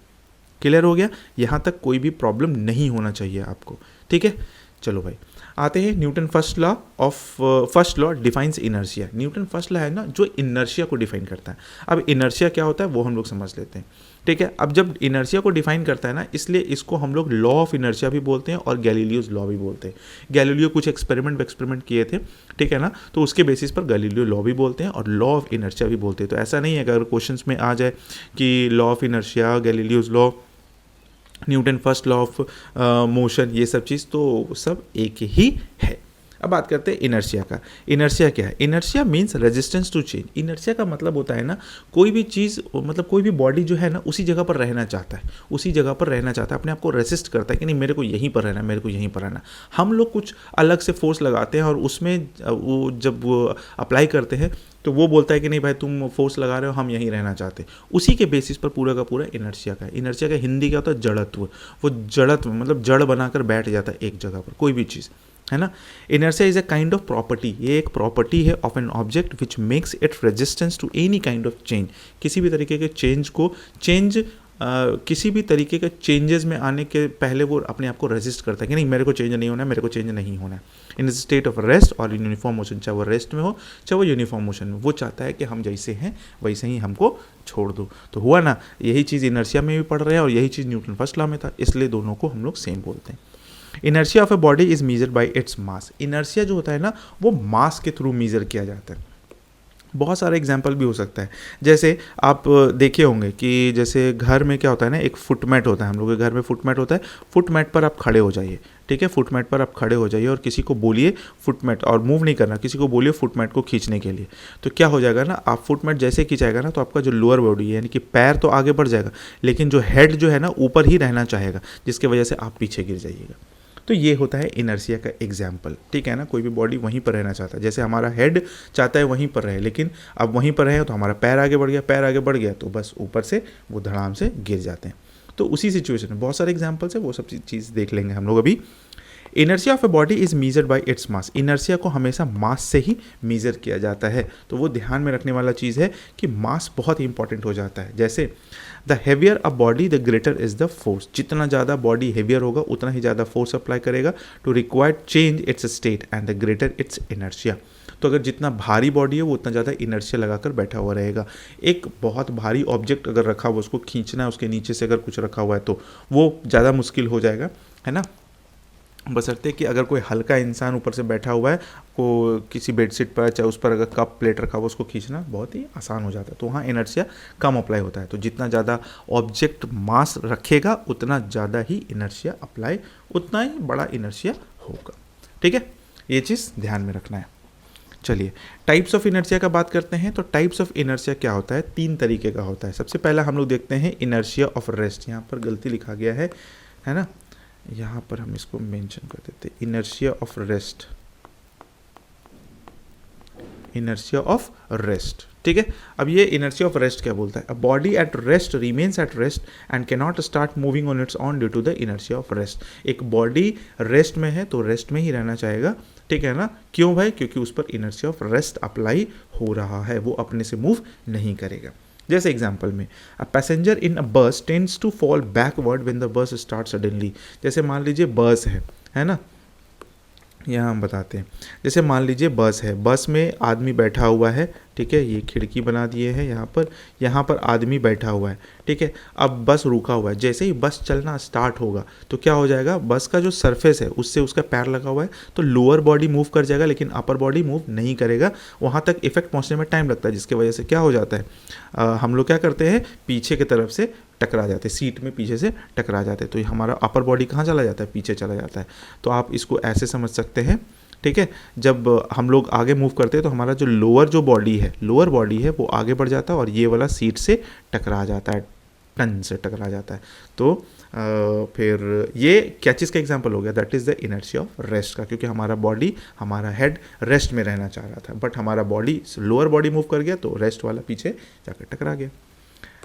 क्लियर हो गया, यहाँ तक कोई भी प्रॉब्लम नहीं होना चाहिए आपको। ठीक है, चलो भाई आते हैं Newton first law defines inertia. Newton first law है ना जो इनर्शिया को डिफाइन करता है। अब इनर्शिया क्या होता है वो हम लोग समझ लेते हैं। ठीक है, अब जब इनर्शिया को डिफाइन करता है ना, इसलिए इसको हम लोग लॉ ऑफ इनर्शिया भी बोलते हैं और गैलीलियोज लॉ भी बोलते हैं। गैलीलियो कुछ एक्सपेरिमेंट किए थे, ठीक है ना, तो उसके बेसिस पर गैलीलियो लॉ भी बोलते हैं और लॉ ऑफ इनर्शिया भी बोलते हैं। तो ऐसा नहीं है कि अगर क्वेश्चन में आ जाए कि law of inertia, Galileo's law, Newton first law of motion, ये सब चीज़ तो सब एक ही है। अब बात करते हैं इनर्शिया का। इनर्शिया क्या है? Inertia means resistance to change. Inertia का मतलब होता है ना, कोई भी चीज़, मतलब कोई भी बॉडी जो है ना उसी जगह पर रहना चाहता है, उसी जगह पर रहना चाहता है, अपने आप को रेसिस्ट करता है कि नहीं मेरे को यहीं पर रहना, मेरे को यहीं पर रहना। हम लोग कुछ अलग से फोर्स लगाते हैं और उसमें वो जब वो अप्लाई करते हैं तो वो बोलता है कि नहीं भाई तुम फोर्स लगा रहे हो, हम यहीं रहना चाहते हैं। उसी के बेसिस पर पूरा का पूरा इनर्शिया का है। इनर्शिया का हिंदी क्या होता है? जड़त्व। वो जड़त्व मतलब जड़ बनाकर बैठ जाता है एक जगह पर कोई भी चीज़, है ना। Inertia is a kind of property, ये एक प्रॉपर्टी है of an object which makes it resistance to any kind of change. किसी भी तरीके के चेंज को किसी भी तरीके के चेंजेस में आने के पहले वो अपने आप को रेजिस्ट करता है कि नहीं मेरे को चेंज नहीं होना है, मेरे को चेंज नहीं होना है। इन स्टेट ऑफ रेस्ट और इन यूनिफॉर्म मोशन, चाहे वो रेस्ट में हो चाहे वो यूनिफॉर्म मोशन में, वो चाहता है कि हम जैसे हैं वैसे ही हमको छोड़ दो। तो हुआ ना, यही चीज़ इनर्शिया में भी पढ़ रहे हैं और यही चीज़ न्यूटन फर्स्ट लॉ में था, इसलिए दोनों को हम लोग सेम बोलते हैं। Inertia of a body is measured by its mass. Inertia जो होता है ना वो मास के थ्रू मेजर किया जाता है। बहुत सारे एग्जाम्पल भी हो सकता है, जैसे आप देखे होंगे कि जैसे घर में क्या होता है ना, एक फुटमैट होता है, हम लोग के घर में फुटमैट होता है। फुटमैट पर आप खड़े हो जाइए, ठीक है, फुटमैट पर आप खड़े हो जाइए और किसी को बोलिए फुटमैट, और मूव नहीं करना, किसी को बोलिए फुटमैट को खींचने के लिए। तो क्या हो जाएगा ना, आप फुटमैट जैसे खींचाएगा ना तो आपका जो लोअर बॉडी है यानी कि पैर तो आगे बढ़ जाएगा, लेकिन जो हेड जो है ना ऊपर ही रहना चाहेगा, जिसकी वजह से आप पीछे गिर जाइएगा। तो ये होता है इनर्शिया का एग्जाम्पल, ठीक है ना। कोई भी बॉडी वहीं पर रहना चाहता है, जैसे हमारा हेड चाहता है वहीं पर रहे, लेकिन अब वहीं पर रहे तो हमारा पैर आगे बढ़ गया, पैर आगे बढ़ गया तो बस ऊपर से वो धड़ाम से गिर जाते हैं। तो उसी सिचुएशन में बहुत सारे एग्जाम्पल्स है, वो सब चीज़ देख लेंगे हम लोग अभी। Inertia of a body is measured bye its mass. Inertia को हमेशा मास से ही मीजर किया जाता है, तो वो ध्यान में रखने वाला चीज़ है कि मास बहुत इंपॉर्टेंट हो जाता है। जैसे the heavier a body the greater is the force, जितना ज़्यादा बॉडी हैवियर होगा उतना ही ज़्यादा फोर्स अप्लाई करेगा to required change its state and the greater its inertia. तो अगर जितना भारी बॉडी है वो उतना ज़्यादा इनर्शिया लगाकर बैठा हुआ रहेगा। एक बहुत भारी ऑब्जेक्ट अगर रखा हुआ उसको खींचना है, उसके नीचे से अगर कुछ रखा हुआ है तो वो ज़्यादा मुश्किल हो जाएगा, है ना। बशर्ते कि अगर कोई हल्का इंसान ऊपर से बैठा हुआ है, को किसी बेडशीट पर चाहे उस पर अगर कप प्लेट रखा हुआ उसको खींचना बहुत ही आसान हो जाता है, तो वहाँ इनर्शिया कम अप्लाई होता है। तो जितना ज़्यादा ऑब्जेक्ट मास रखेगा उतना ज़्यादा ही इनर्शिया अप्लाई, उतना ही बड़ा इनर्शिया होगा, ठीक है। ये चीज़ ध्यान में रखना है। चलिए टाइप्स ऑफ इनर्शिया का बात करते हैं। तो टाइप्स ऑफ इनर्शिया क्या होता है, 3 तरीके का होता है। सबसे पहला हम लोग देखते हैं इनर्शिया ऑफ रेस्ट। यहाँ पर गलती लिखा गया है ना, यहाँ पर हम इसको मेंशन कर देते हैं, inertia of rest, inertia of rest, ठीक है। अब ये इनर्शिया ऑफ रेस्ट क्या बोलता है, a body at rest remains at rest and can not start moving on its on due to the inertia of rest. एक बॉडी रेस्ट में है तो रेस्ट में ही रहना चाहेगा, ठीक है ना। क्यों भाई, क्योंकि उस पर इनर्शिया ऑफ रेस्ट अप्लाई हो रहा है, वो अपने से मूव नहीं करेगा। जैसे एग्जाम्पल में अ passenger in a bus tends to fall backward when the bus start suddenly. जैसे मान लीजिए बस है ना, यहाँ हम बताते हैं। जैसे मान लीजिए बस है, बस में आदमी बैठा हुआ है, ठीक है, ये खिड़की बना दिए हैं यहाँ पर आदमी बैठा हुआ है, ठीक है। अब बस रुका हुआ है, जैसे ही बस चलना स्टार्ट होगा तो क्या हो जाएगा, बस का जो सरफेस है उससे उसका पैर लगा हुआ है तो लोअर बॉडी मूव कर जाएगा लेकिन अपर बॉडी मूव नहीं करेगा। वहाँ तक इफेक्ट पहुँचने में टाइम लगता है, जिसकी वजह से क्या हो जाता है, हम लोग क्या करते हैं, पीछे की तरफ से टकरा जाते हैं, सीट में पीछे से टकरा जाते हैं, तो हमारा अपर बॉडी कहाँ चला जाता है, पीछे चला जाता है। तो आप इसको ऐसे समझ सकते हैं, ठीक है। जब हम लोग आगे मूव करते हैं तो हमारा जो लोअर बॉडी है वो आगे बढ़ जाता है और ये वाला सीट से टकरा जाता है, टन से टकरा जाता है। तो फिर ये क्या चीज़ का एग्जांपल हो गया, that is the inertia of rest का, क्योंकि हमारा हेड रेस्ट में रहना चाह रहा था बट हमारा बॉडी लोअर बॉडी मूव कर गया तो रेस्ट वाला पीछे जाकर टकरा गया।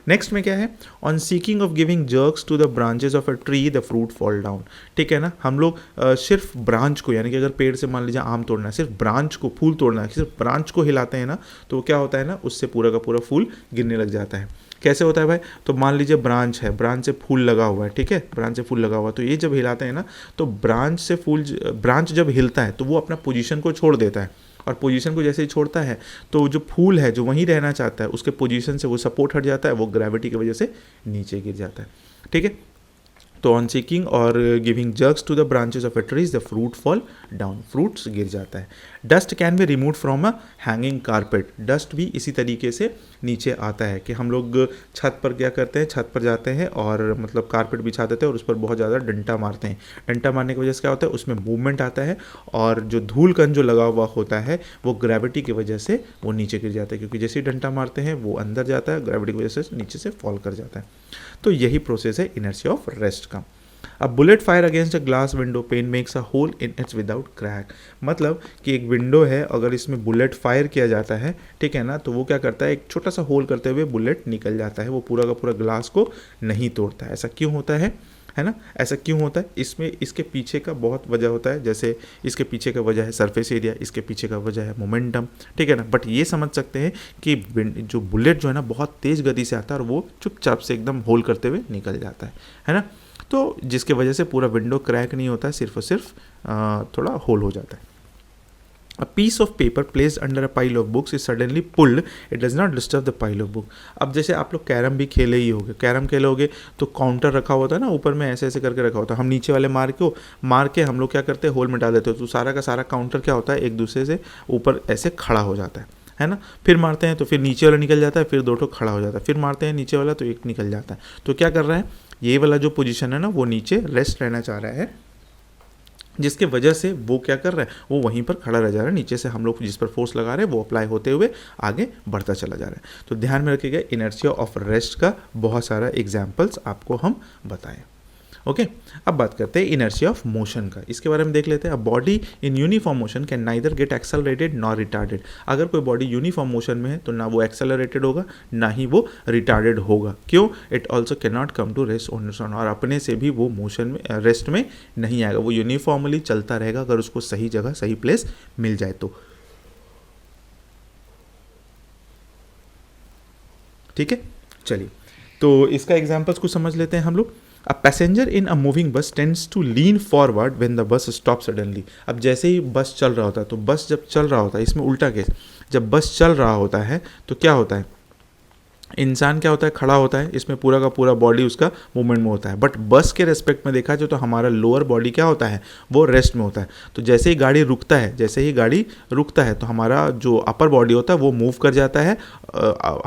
नेक्स्ट में क्या है, on seeking off giving jerks to the branches of a tree the fruit fall down, ठीक है ना। हम लोग सिर्फ ब्रांच को, यानी कि अगर पेड़ से मान लीजिए आम तोड़ना है, सिर्फ ब्रांच को, फूल तोड़ना है, सिर्फ ब्रांच को हिलाते हैं ना तो क्या होता है ना, उससे पूरा का पूरा फूल गिरने लग जाता है। कैसे होता है भाई, तो मान लीजिए ब्रांच है, ब्रांच से फूल लगा हुआ है, ठीक है, ब्रांच से फूल लगा हुआ है, तो ये जब हिलाते हैं ना तो ब्रांच जब हिलता है तो वो अपना पोजीशन को छोड़ देता है, और पोजीशन को जैसे ही छोड़ता है तो जो फूल है जो वहीं रहना चाहता है उसके पोजीशन से वो सपोर्ट हट जाता है, वो ग्रेविटी की वजह से नीचे गिर जाता है, ठीक है। तो ऑन सीकिंग और giving jerks to the branches of a trees the fruit fall down, fruits गिर जाता है। Dust can be remove from a hanging carpet, dust भी इसी तरीके से नीचे आता है कि हम लोग छत पर क्या करते हैं, छत पर जाते हैं और मतलब कारपेट बिछा देते हैं और उस पर बहुत ज़्यादा डंटा मारते हैं। डंटा मारने की वजह से क्या होता है, उसमें मूवमेंट आता है और जो धूल कण जो लगा हुआ होता है वो ग्रेविटी की वजह से वो नीचे गिर जाता है, क्योंकि जैसे ही डंटा मारते हैं वो अंदर जाता है, ग्रेविटी की वजह से नीचे से फॉल कर जाता है। तो यही प्रोसेस है इनर्शिया ऑफ रेस्ट का। अब bullet fire against a glass window pane makes a hole in its without crack, मतलब कि एक विंडो है, अगर इसमें बुलेट फायर किया जाता है, ठीक है ना, तो वो क्या करता है, एक छोटा सा होल करते हुए बुलेट निकल जाता है, वो पूरा का पूरा ग्लास को नहीं तोड़ता है। ऐसा क्यों होता है ना, ऐसा क्यों होता है, इसमें इसके पीछे का बहुत वजह होता है। जैसे इसके पीछे का वजह है सरफेस एरिया, इसके पीछे का वजह है मोमेंटम, ठीक है ना। बट ये समझ सकते हैं कि जो बुलेट जो है ना बहुत तेज़ गति से आता है और वो चुपचाप से एकदम होल करते हुए निकल जाता है ना। तो जिसके वजह से पूरा विंडो क्रैक नहीं होता है, सिर्फ और सिर्फ थोड़ा होल हो जाता है। A piece of paper placed under a pile of books is suddenly pulled. It does not disturb the pile of book. अब जैसे आप लोग कैरम भी खेले ही होगे, कैरम खेलोगे तो काउंटर रखा होता है ना, ऊपर में ऐसे ऐसे करके रखा होता है, हम नीचे वाले मार के हम लोग क्या करते हैं, होल में डाल देते हो, तो सारा का सारा काउंटर क्या होता है, एक दूसरे से ऊपर ऐसे खड़ा हो जाता है ना। फिर मारते हैं तो फिर नीचे वाला निकल जाता है, फिर दो ठो खड़ा हो जाता है, फिर मारते हैं नीचे वाला तो एक निकल जाता है। तो क्या कर रहा है, ये वाला जो पोजीशन है ना वो नीचे रेस्ट रहना चाह रहा है, जिसके वजह से वो क्या कर रहा है, वो वहीं पर खड़ा रह जा रहा है, नीचे से हम लोग जिस पर फोर्स लगा रहे हैं वो अप्लाई होते हुए आगे बढ़ता चला जा रहा है। तो ध्यान में रखिएगा, इनर्शिया ऑफ रेस्ट का बहुत सारा एग्जाम्पल्स आपको हम बताएं। ओके। अब बात करते हैं इनर्शिया ऑफ मोशन का, इसके बारे में देख लेते हैं। A body in uniform motion can neither get accelerated nor retarded. अगर कोई बॉडी यूनिफॉर्म मोशन में है तो ना वो एक्सेलरेटेड होगा ना ही वो रिटार्डेड होगा। क्यों? It also can not come to rest on its own, और अपने से भी वो मोशन में रेस्ट में नहीं आएगा, वो यूनिफॉर्मली चलता रहेगा अगर उसको सही जगह सही प्लेस मिल जाए तो। ठीक है, चलिए तो इसका एग्जाम्पल्स कुछ समझ लेते हैं हम लोग। A passenger in a moving bus tends to lean forward when the bus stop suddenly. अब जैसे ही बस चल रहा होता है, तो बस जब चल रहा होता है, इसमें उल्टा केस, जब बस चल रहा होता है तो क्या होता है, इंसान क्या होता है, खड़ा होता है, इसमें पूरा का पूरा बॉडी उसका मूवमेंट में होता है। बट बस के रेस्पेक्ट में देखा जाए तो हमारा लोअर बॉडी क्या होता है, वो रेस्ट में होता है। तो जैसे ही गाड़ी रुकता है, जैसे ही गाड़ी रुकता है तो हमारा जो अपर बॉडी होता है वो मूव कर जाता है,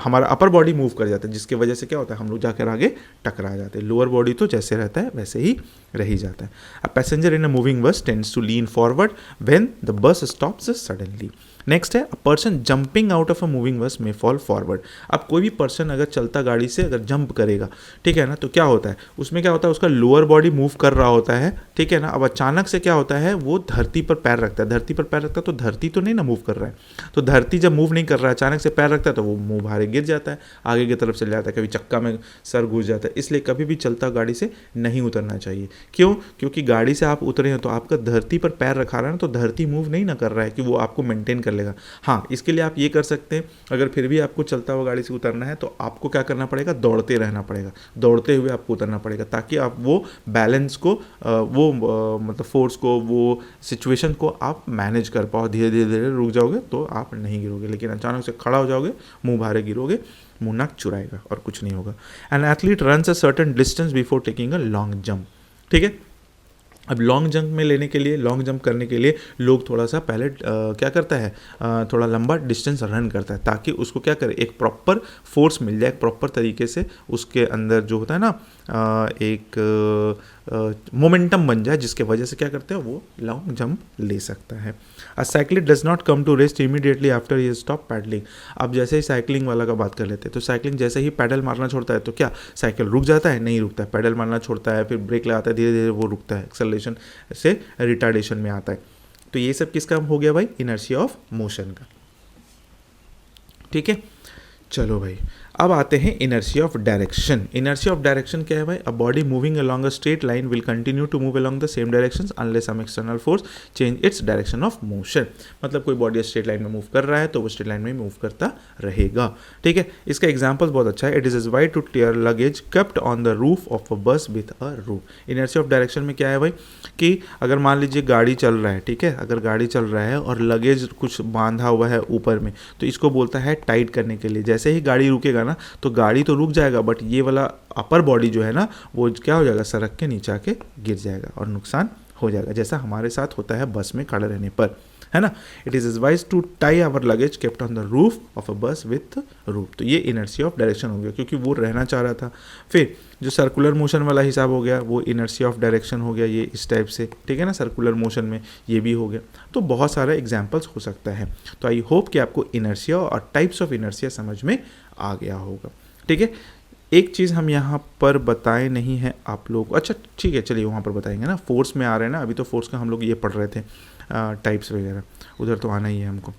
हमारा अपर बॉडी मूव कर जाता है, जिसकी वजह से क्या होता है, हम लोग जाकर आगे टकरा जाते हैं। लोअर बॉडी तो जैसे रहता है वैसे ही रह जाता है। A passenger in a moving bus tends to lean forward when the bus stops suddenly. Next है, a person jumping out of a moving bus में फॉल फॉरवर्ड। अब कोई भी पर्सन अगर चलता गाड़ी से अगर जंप करेगा, ठीक है ना, तो क्या होता है, उसमें क्या होता है, उसका लोअर बॉडी मूव कर रहा होता है, ठीक है ना। अब अचानक से क्या होता है, वो धरती पर पैर रखता है, धरती पर पैर रखता है तो धरती तो नहीं ना मूव कर रहा है, तो धरती जब मूव नहीं कर रहा है, अचानक से पैर रखता है तो वो मुँह भारे गिर जाता है, आगे की तरफ चले जाता है, कभी चक्का में सर घुस जाता है। इसलिए कभी भी चलता गाड़ी से नहीं उतरना चाहिए। क्यों? क्योंकि गाड़ी से आप उतरे हैं तो आपका धरती पर पैर रखा रहा है ना, तो धरती मूव नहीं ना कर रहा है कि वो आपको मेंटेन कर लेगा। हाँ, इसके लिए आप ये कर सकते हैं, अगर फिर भी आपको चलता हुआ गाड़ी से उतरना है तो आपको क्या करना पड़ेगा, दौड़ते रहना पड़ेगा, दौड़ते हुए आपको उतरना पड़ेगा, ताकि आप वो बैलेंस को मतलब फोर्स को, वो सिचुएशन को आप मैनेज कर पाओ। धीरे धीरे धीरे रुक जाओगे तो आप नहीं गिरोगे, लेकिन अचानक से खड़ा हो जाओगे, मुंह भारे गिरोगे, मुंह नाक चुराएगा और कुछ नहीं होगा। An athlete runs a certain distance before taking a long jump. ठीक है, अब लॉन्ग जंप में लेने के लिए, लॉन्ग जंप करने के लिए लोग थोड़ा सा पहले क्या करता है, थोड़ा लंबा डिस्टेंस रन करता है, ताकि उसको क्या करे, एक प्रॉपर फोर्स मिल जाए, एक प्रॉपर तरीके से उसके अंदर जो होता है ना एक मोमेंटम बन जाए, जिसके वजह से क्या करते हैं, वो लॉन्ग जंप ले सकता है। A cyclist does not come to rest immediately after he stop pedalling. अब जैसे ही साइकिलिंग वाला का बात कर लेते हैं, तो साइकिलिंग जैसे ही पैडल मारना छोड़ता है तो क्या साइकिल रुक जाता है? नहीं रुकता है। पैडल मारना छोड़ता है, फिर ब्रेक लगाता है, धीरे धीरे वो रुकता है, एक्सेलरेशन से रिटार्डेशन में आता है। तो ये सब किसका हो गया भाई, इनर्शिया ऑफ मोशन का। ठीक है, चलो भाई अब आते हैं inertia of direction. Inertia of direction क्या है भाई, a body moving along a straight line will continue to move along the same direction unless some external force change its direction of motion. मतलब कोई बॉडी स्ट्रेट लाइन में मूव कर रहा है तो वो स्ट्रेट लाइन में मूव करता रहेगा। ठीक है, इसका एग्जाम्पल बहुत अच्छा है। It is advised to tie luggage kept on the roof of a bus with a roof. Inertia of direction में क्या है भाई, कि अगर मान लीजिए गाड़ी चल रहा है, ठीक है, अगर गाड़ी चल रहा है और लगेज कुछ बांधा हुआ है ऊपर में, तो इसको बोलता है टाइट करने के लिए। जैसे ही गाड़ी रुकेगा ना, तो गाड़ी तो रुक जाएगा, बट ये वाला अपर बॉडी जो है ना, वो क्या हो जाएगा, सड़क के नीचे आके गिर जाएगा और नुकसान हो जाएगा, जैसा हमारे साथ होता है बस में खड़े रहने पर, है ना। It is advise to tie our luggage kept on the roof of a bus with roof. तो ये इनर्शिया ऑफ डायरेक्शन हो गया, क्योंकि वो रहना चाह रहा था। फिर जो सर्कुलर मोशन वाला हिसाब हो गया, वो इनर्शिया ऑफ डायरेक्शन हो गया, ये इस टाइप से, ठीक है ना, सर्कुलर मोशन में ये भी हो गया। तो बहुत सारे एग्जाम्पल्स हो सकता है। तो आई होप कि आपको इनर्शिया और टाइप्स ऑफ इनर्शिया समझ में आ गया होगा। ठीक है, एक चीज़ हम यहाँ पर बताए नहीं है आप लोग, अच्छा ठीक है, चलिए वहाँ पर बताएंगे ना। फोर्स में आ रहे हैं ना, अभी तो फोर्स का हम लोग ये पढ़ रहे थे, टाइप्स वगैरह, उधर तो आना ही है हमको।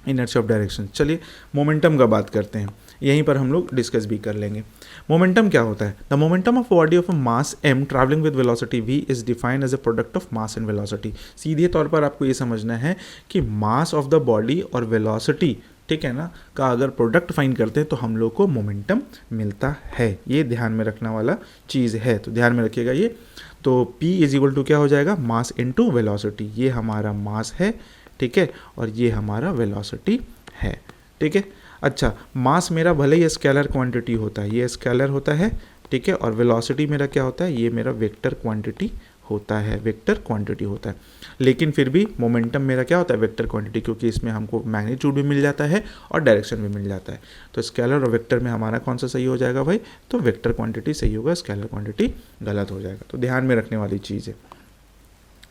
इनर्शिया ऑफ डायरेक्शन, चलिए मोमेंटम का बात करते हैं, यहीं पर हम लोग डिस्कस भी कर लेंगे। मोमेंटम क्या होता है? The momentum of body of a mass m travelling with velocity v is defined as a product of mass and velocity. सीधे तौर पर आपको ये समझना है कि मास ऑफ द बॉडी और वेलोसिटी, ठीक है ना, का अगर प्रोडक्ट फाइंड करते हैं तो हम लोग को मोमेंटम मिलता है। ये ध्यान में रखने वाला चीज़ है, तो ध्यान में रखिएगा ये। तो P इज इक्वल टू क्या हो जाएगा, मास इनटू वेलोसिटी। ये हमारा मास है, ठीक है, और ये हमारा वेलोसिटी है। ठीक है, अच्छा, मास मेरा भले ही स्केलर क्वांटिटी होता है, ये स्केलर होता है, ठीक है, और वेलोसिटी मेरा क्या होता है, ये मेरा वेक्टर क्वांटिटी होता है, वेक्टर क्वांटिटी होता है। लेकिन फिर भी मोमेंटम मेरा क्या होता है, वेक्टर क्वांटिटी, क्योंकि इसमें हमको मैग्नीट्यूड भी मिल जाता है और डायरेक्शन भी मिल जाता है। तो स्केलर और वेक्टर में हमारा कौन सा सही हो जाएगा भाई, तो वेक्टर क्वांटिटी सही होगा, स्केलर क्वांटिटी गलत हो जाएगा। तो ध्यान में रखने वाली चीज़ है।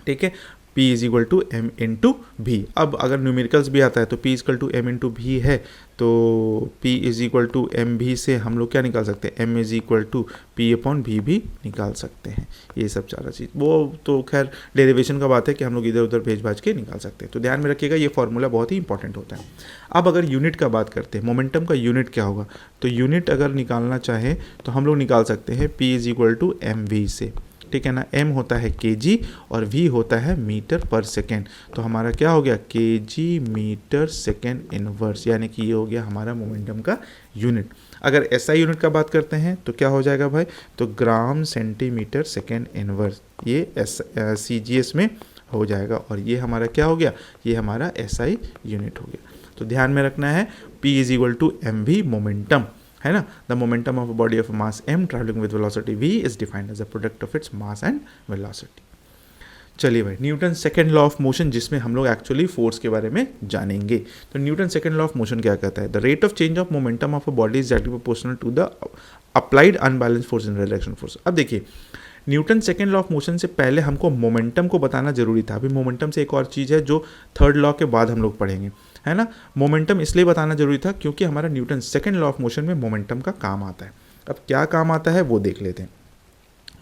ठीक है, P is equal to m into v. अब अगर न्यूमेरिकल्स भी आता है तो P is equal to m into v है, तो P is equal to m v से हम लोग क्या निकाल सकते हैं, M is equal to P upon v निकाल सकते हैं। ये सब सारा चीज़ वो तो खैर डेरिवेशन का बात है कि हम लोग इधर उधर भेज भाज के निकाल सकते हैं। तो ध्यान में रखिएगा ये फॉर्मूला बहुत ही इंपॉर्टेंट होता है। अब अगर यूनिट का बात करते हैं, मोमेंटम का यूनिट क्या होगा, तो यूनिट अगर निकालना चाहें तो हम लोग निकाल सकते हैं P is equal to m v से, ठीक है ना। m होता है kg और v होता है मीटर पर सेकेंड। तो हमारा क्या हो गया, kg मीटर सेकेंड इनवर्स, यानी कि ये हो गया हमारा मोमेंटम का यूनिट। अगर SI यूनिट का बात करते हैं तो क्या हो जाएगा भाई, तो ग्राम सेंटीमीटर सेकेंड इनवर्स, ये CGS में हो जाएगा। और ये हमारा क्या हो गया, ये हमारा SI यूनिट हो गया। तो ध्यान में रखना है P is equal to m v momentum, है ना। The momentum of a body of mass m travelling with velocity v is defined as a product of its mass and velocity. चलिए भाई, Newton second law of motion, जिसमें हम लोग एक्चुअली फोर्स के बारे में जानेंगे। तो Newton second law of motion क्या कहता है, the rate of change of momentum of a body is directly proportional to the applied unbalance force in direction force. अब देखिए, Newton second law of motion से पहले हमको मोमेंटम को बताना जरूरी था। अभी मोमेंटम से एक और चीज़ है जो थर्ड लॉ के बाद हम लोग पढ़ेंगे, है ना। मोमेंटम इसलिए बताना जरूरी था क्योंकि हमारा Newton second law of motion में मोमेंटम का काम आता है। अब क्या काम आता है वो देख लेते हैं।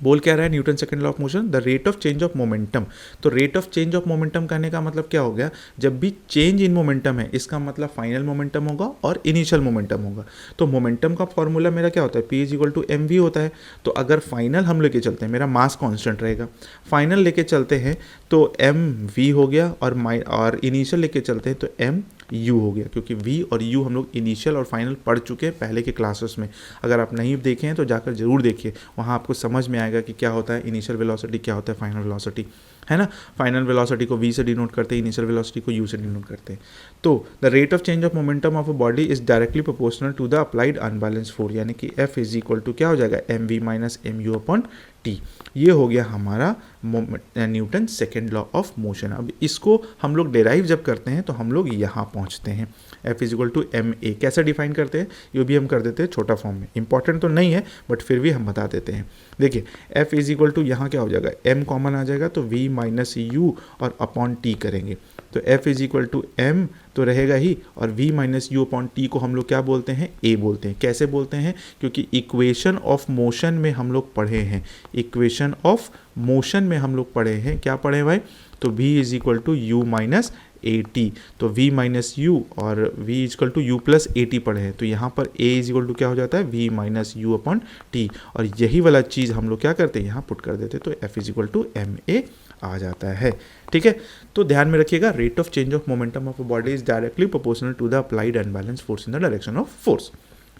बोल क्या रहा है Newton second law of motion, the rate of change of momentum. तो rate of change of momentum कहने का मतलब क्या हो गया, जब भी चेंज इन मोमेंटम है इसका मतलब फाइनल मोमेंटम होगा और इनिशियल मोमेंटम होगा। तो मोमेंटम का फॉर्मूला मेरा क्या होता है, P is equal to m v होता है। तो अगर फाइनल हम लेके चलते हैं, मेरा मास कांस्टेंट रहेगा, फाइनल लेके चलते हैं तो एम वी हो गया, और इनिशियल लेके चलते हैं तो एम यू हो गया, क्योंकि v और u हम लोग इनिशियल और फाइनल पढ़ चुके हैं पहले के क्लासेस में। अगर आप नहीं देखे हैं तो जाकर जरूर देखिए, वहाँ आपको समझ में आएगा कि क्या होता है इनिशियल वेलोसिटी, क्या होता है फाइनल वेलोसिटी, है ना। फाइनल वेलोसिटी को v से डिनोट करते हैं, इनिशियल वेलोसिटी को u से डिनोट करते हैं। तो the rate of change of momentum of a body is directly proportional to the applied unbalance force, यानी कि F इज इक्वल टू क्या हो जाएगा, m v minus m u upon t. ये हो गया हमारा Newton second law of motion. अब इसको हम लोग डेराइव जब करते हैं तो हम लोग यहाँ पहुँचते हैं। F is equal to M a कैसे डिफाइन करते हैं, ये भी हम कर देते हैं छोटा फॉर्म में। इंपॉर्टेंट तो नहीं है बट फिर भी हम बता देते हैं। देखिए F इज इक्वल टू यहाँ क्या हो जाएगा, m कॉमन आ जाएगा तो v माइनस यू और अपॉन टी करेंगे। तो F is equal to m तो रहेगा ही, और v minus u upon t को हम लोग क्या बोलते हैं, a बोलते हैं। कैसे बोलते हैं, क्योंकि इक्वेशन ऑफ मोशन में हम लोग पढ़े हैं, इक्वेशन ऑफ मोशन में हम लोग पढ़े हैं, क्या पढ़े भाई, तो v is equal to u minus a t. तो v माइनस यू और v is equal to u plus a t पढ़े हैं। तो यहाँ पर a इज इक्वल टू क्या हो जाता है, v minus u upon t, और यही वाला चीज़ हम लोग क्या करते हैं, यहाँ पुट कर देते हैं। तो f is equal to M A आ जाता है, ठीक है। तो ध्यान में रखिएगा, rate of change of momentum of a body is directly proportional to the applied unbalance force in the direction of force,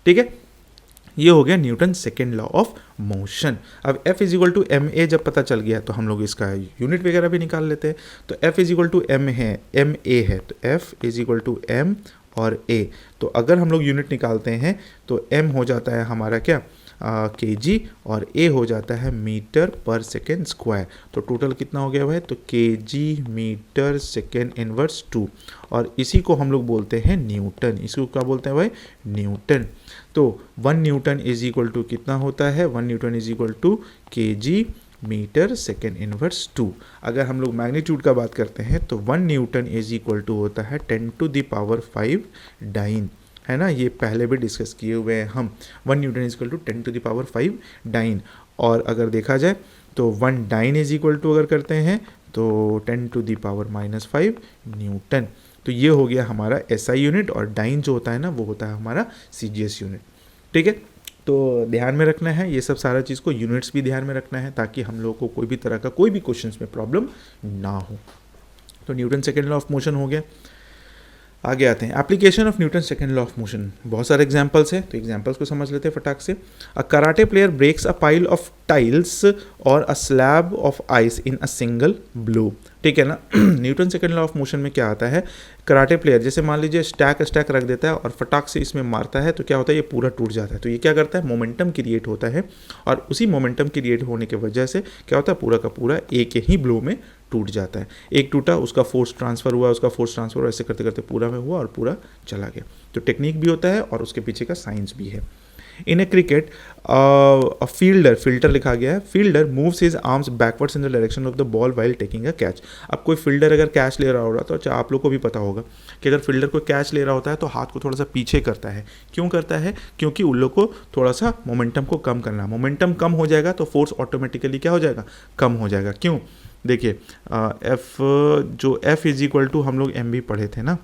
ठीक है। ये हो गया Newton second law of motion. अब F is equal to M A जब पता चल गया तो हम लोग इसका यूनिट वगैरह भी निकाल लेते हैं। तो F is equal to m है, एम ए है, तो F is equal to m और ए। तो अगर हम लोग यूनिट निकालते हैं तो m हो जाता है हमारा क्या, kg, और a हो जाता है मीटर पर सेकेंड स्क्वायर। तो टोटल कितना हो गया भाई, तो kg मीटर सेकेंड इनवर्स 2, और इसी को हम लोग बोलते हैं न्यूटन। इसको क्या बोलते हैं भाई, न्यूटन। तो 1 न्यूटन इज इक्वल टू कितना होता है, 1 Newton is equal to kg metre second inverse 2। अगर हम लोग मैग्नीट्यूड का बात करते हैं तो 1 न्यूटन इज इक्वल टू होता है 10 टू द पावर 5 डाइन, है ना। ये पहले भी डिस्कस किए हुए हैं हम। 1 Newton is equal to 10 to the power 5 dyne, और अगर देखा जाए तो 1 डाइन इज इक्वल टू अगर करते हैं तो 10 to the power minus 5 Newton. तो ये हो गया हमारा SI यूनिट, और डाइन जो होता है ना वो होता है हमारा CGS यूनिट, ठीक है। तो ध्यान में रखना है ये सब सारा चीज़ को, यूनिट्स भी ध्यान में रखना है ताकि हम लोगों को कोई भी तरह का कोई भी क्वेश्चंस में प्रॉब्लम ना हो। तो Newton second law of motion हो गया। आगे आते हैं application of Newton second law of motion. बहुत सारे एग्जांपल्स हैं, तो एग्जांपल्स को समझ लेते हैं फटाक से। A karate player breaks a pile of tiles और a slab of ice in a single blow, ठीक है ना। Newton second law of motion में क्या आता है, कराटे प्लेयर जैसे मान लीजिए स्टैक रख देता है और फटाक से इसमें मारता है तो क्या होता है, ये पूरा टूट जाता है। तो ये क्या करता है, मोमेंटम क्रिएट होता है, और उसी मोमेंटम क्रिएट होने की वजह से क्या होता है, पूरा का पूरा एक ही ब्लो में टूट जाता है। एक टूटा, उसका फोर्स ट्रांसफर हुआ, उसका फोर्स ट्रांसफर ऐसे करते करते पूरा में हुआ और पूरा चला गया। तो टेक्निक भी होता है और उसके पीछे का साइंस भी है। इन ए क्रिकेट फिल्टर लिखा गया है, fielder moves his arms backwards in the direction of the ball while taking a catch. अब कोई फील्डर अगर कैच ले रहा होगा तो अच्छा आप लोग को भी पता होगा कि अगर फील्डर कोई कैच ले रहा होता है तो हाथ को थोड़ा सा पीछे करता है। क्यों करता है? क्योंकि उन लोग को थोड़ा सा मोमेंटम को कम करना है। मोमेंटम कम हो जाएगा तो फोर्स ऑटोमेटिकली क्या हो जाएगा? कम हो जाएगा। क्यों? देखिए एफ इज इक्वल टू हम लोग एम वी पढ़े थे ना,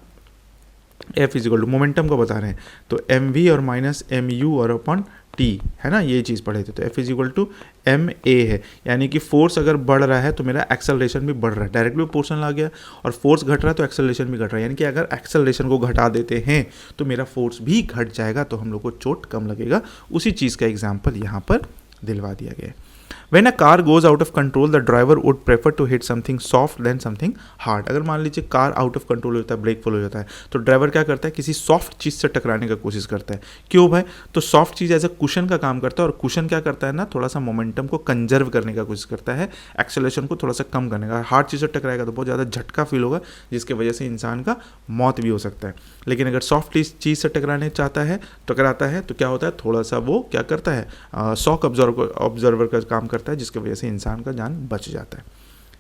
F is equal to momentum को बता रहे हैं तो एम वी और माइनस एम यू और अपॉन टी, है ना, ये चीज़ पढ़े थे। तो F is equal to M a है, यानी कि फोर्स अगर बढ़ रहा है तो मेरा एक्सेलरेशन भी बढ़ रहा है। डायरेक्टली प्रोपोर्शनल आ गया, और फोर्स घट रहा है तो एक्सेलरेशन भी घट रहा है, यानी कि अगर एक्सेलरेशन को घटा देते हैं तो मेरा फोर्स भी घट जाएगा, तो हम लोग को चोट कम लगेगा। उसी चीज़ का एग्जाम्पल यहाँ पर दिलवा दिया गया है। When a car goes out of control, the driver would prefer to hit something soft than something hard। अगर मान लीजिए कार आउट ऑफ कंट्रोल हो जाता है, ब्रेक फुल हो जाता है, तो ड्राइवर क्या करता है? किसी सॉफ्ट चीज़ से टकराने का कोशिश करता है। क्यों भाई? तो सॉफ्ट चीज़ एज अ कुशन का काम करता है, और कुशन क्या करता है ना, थोड़ा सा मोमेंटम को कंजर्व करने का कोशिश करता है, एक्सेलरेशन को थोड़ा सा कम करने का। हार्ड चीज़ से टकराएगा तो बहुत ज़्यादा झटका फील होगा, जिसकी वजह से इंसान का मौत भी हो सकता है। लेकिन अगर सॉफ्ट चीज़ से टकराता है तो क्या होता है? थोड़ा सा वो क्या करता है? शॉक ऑब्जर्वर का काम करता है, जिसकी वजह से इंसान का जान बच जाता है।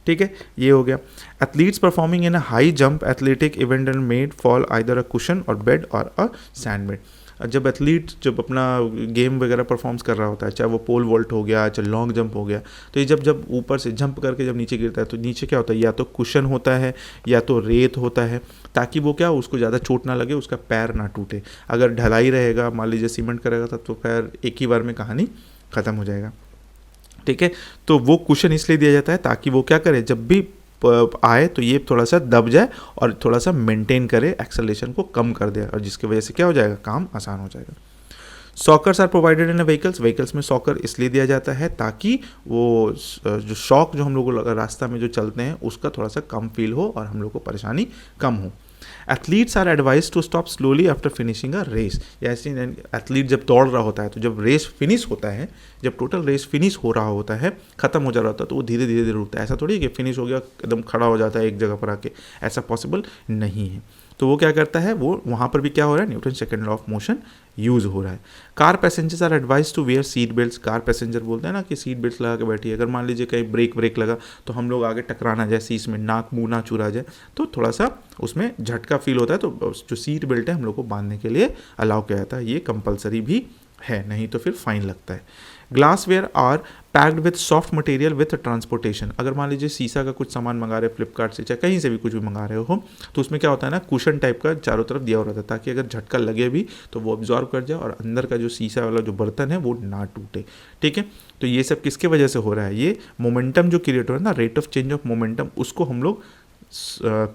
ठीक है, ये हो गया। Athletes performing in a high jump athletic event and made fall either a cushion और बेड और अ सैंड बेड। जब एथलीट अपना गेम वगैरह परफॉर्म्स कर रहा होता है, चाहे वो पोल वॉल्ट हो गया, चाहे लॉन्ग जंप हो गया, तो ये जब ऊपर से जंप करके जब नीचे गिरता है तो नीचे क्या होता है? या तो कुशन होता है या तो रेत होता है, ताकि वो क्या उसको ज़्यादा चोट ना लगे, उसका पैर ना टूटे। अगर ढलाई रहेगा, मान लीजिए सीमेंट करेगा तब तो पैर एक ही बार में कहानी ख़त्म हो जाएगा। ठीक है, तो वो कुशन इसलिए दिया जाता है ताकि वो क्या करे, जब भी आए तो ये थोड़ा सा दब जाए और थोड़ा सा मेंटेन करे, एक्सेलरेशन को कम कर दे, और जिसकी वजह से क्या हो जाएगा? काम आसान हो जाएगा। Shockers are provided in vehicles में सॉकर इसलिए दिया जाता है ताकि वो जो शॉक जो हम लोग रास्ता में जो चलते हैं उसका थोड़ा सा कम फील हो और हम लोग को परेशानी कम हो। Athletes are advise to stop slowly after finishing a race. ऐसे एथलीट जब दौड़ रहा होता है तो जब रेस फिनिश होता है, जब टोटल रेस फिनिश हो रहा होता है, खत्म हो जा रहा होता है, तो वो धीरे धीरे रुकता है। ऐसा थोड़ी है कि फिनिश हो गया एकदम खड़ा हो जाता है एक जगह पर आके, ऐसा पॉसिबल नहीं है। तो वो क्या करता है, वो वहाँ पर भी क्या हो रहा है? Newton second law of motion use हो रहा है। Car passengers are advise to wear seat belts. Car passenger बोलते हैं ना कि सीट बेल्ट लगा के बैठिए। अगर मान लीजिए कहीं ब्रेक लगा तो हम लोग आगे टकराना जाए, सीट में नाक मुँह ना चुरा जाए, तो थोड़ा सा उसमें झटका फील होता है, तो जो सीट बेल्ट है हम लोग को बांधने के लिए अलाउ किया जाता है। ये कंपलसरी भी है, नहीं तो फिर फाइन लगता है। Glassware are packed with soft material with transportation. अगर मान लीजिए शीशा का कुछ सामान मंगा रहे हैं फ्लिपकार्ट से, चाहे कहीं से भी कुछ भी मंगा रहे हो, तो उसमें क्या होता है ना, कुशन टाइप का चारों तरफ दिया हुआ रहता है, ताकि अगर झटका लगे भी तो वो ऑब्जॉर्व कर जाए और अंदर का जो शीशा वाला जो बर्तन है वो ना टूटे। ठीक है, तो ये सब किसके वजह से हो रहा है? ये मोमेंटम जो क्रिएट हो रहा है ना, rate of change of momentum, उसको हम लोग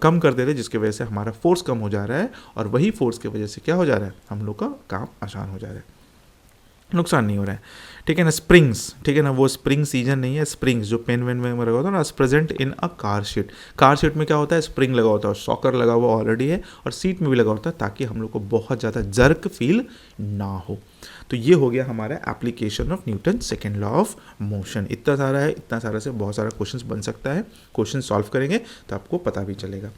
कम कर दे रहे हैं, जिसकी वजह से हमारा फोर्स कम हो जा रहा है, और वही फोर्स की वजह से क्या हो जा रहा है? हम लोग का काम आसान हो जा रहा है, नुकसान नहीं हो रहा है। ठीक है ना। स्प्रिंग्स, ठीक है ना, वो स्प्रिंग सीजन नहीं है, स्प्रिंग्स जो पेन वेन में लगा होता है ना, present in a car seat. Car seat में क्या होता है? स्प्रिंग लगा होता है, सॉकर लगा हुआ ऑलरेडी है, और सीट में भी लगा होता है, ताकि हम लोग को बहुत ज़्यादा जर्क फील ना हो। तो ये हो गया हमारा application of Newton second law of motion. इतना सारा है, इतना सारा से बहुत सारा क्वेश्चन बन सकता है। क्वेश्चन सॉल्व करेंगे तो आपको पता भी चलेगा।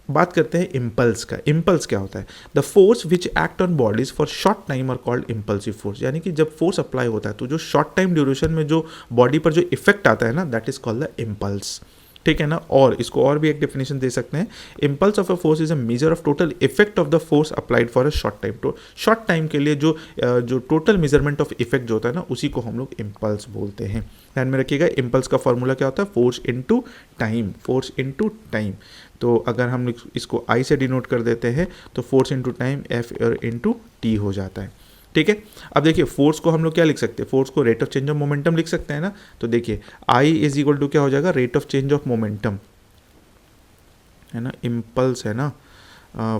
बात करते हैं इम्पल्स का। इम्पल्स क्या होता है? The force which act on bodies for short time are called impulsive force. यानी कि जब फोर्स अप्लाई होता है तो जो शॉर्ट टाइम ड्यूरेशन में जो बॉडी पर जो इफेक्ट आता है ना, that is called the impulse. ठीक है ना। और इसको और भी एक डेफिनेशन दे सकते हैं, impulse of a force is a measure of total effect of the force applied for a short time. तो शॉर्ट टाइम के लिए जो टोटल मेजरमेंट ऑफ इफेक्ट जो होता है ना, उसी को हम लोग इम्पल्स बोलते हैं। ध्यान में रखिएगा, इम्पल्स का फॉर्मूला क्या होता है? Force into time, force into time. तो अगर हम इसको आई से डिनोट कर देते हैं तो force into time F into T हो जाता है। ठीक है। अब देखिए फोर्स को हम लोग क्या लिख सकते हैं? फोर्स को rate of change of momentum लिख सकते हैं ना। तो देखिए आई इज इक्वल टू क्या हो जाएगा? Rate of change of momentum, है ना, इम्पल्स है ना,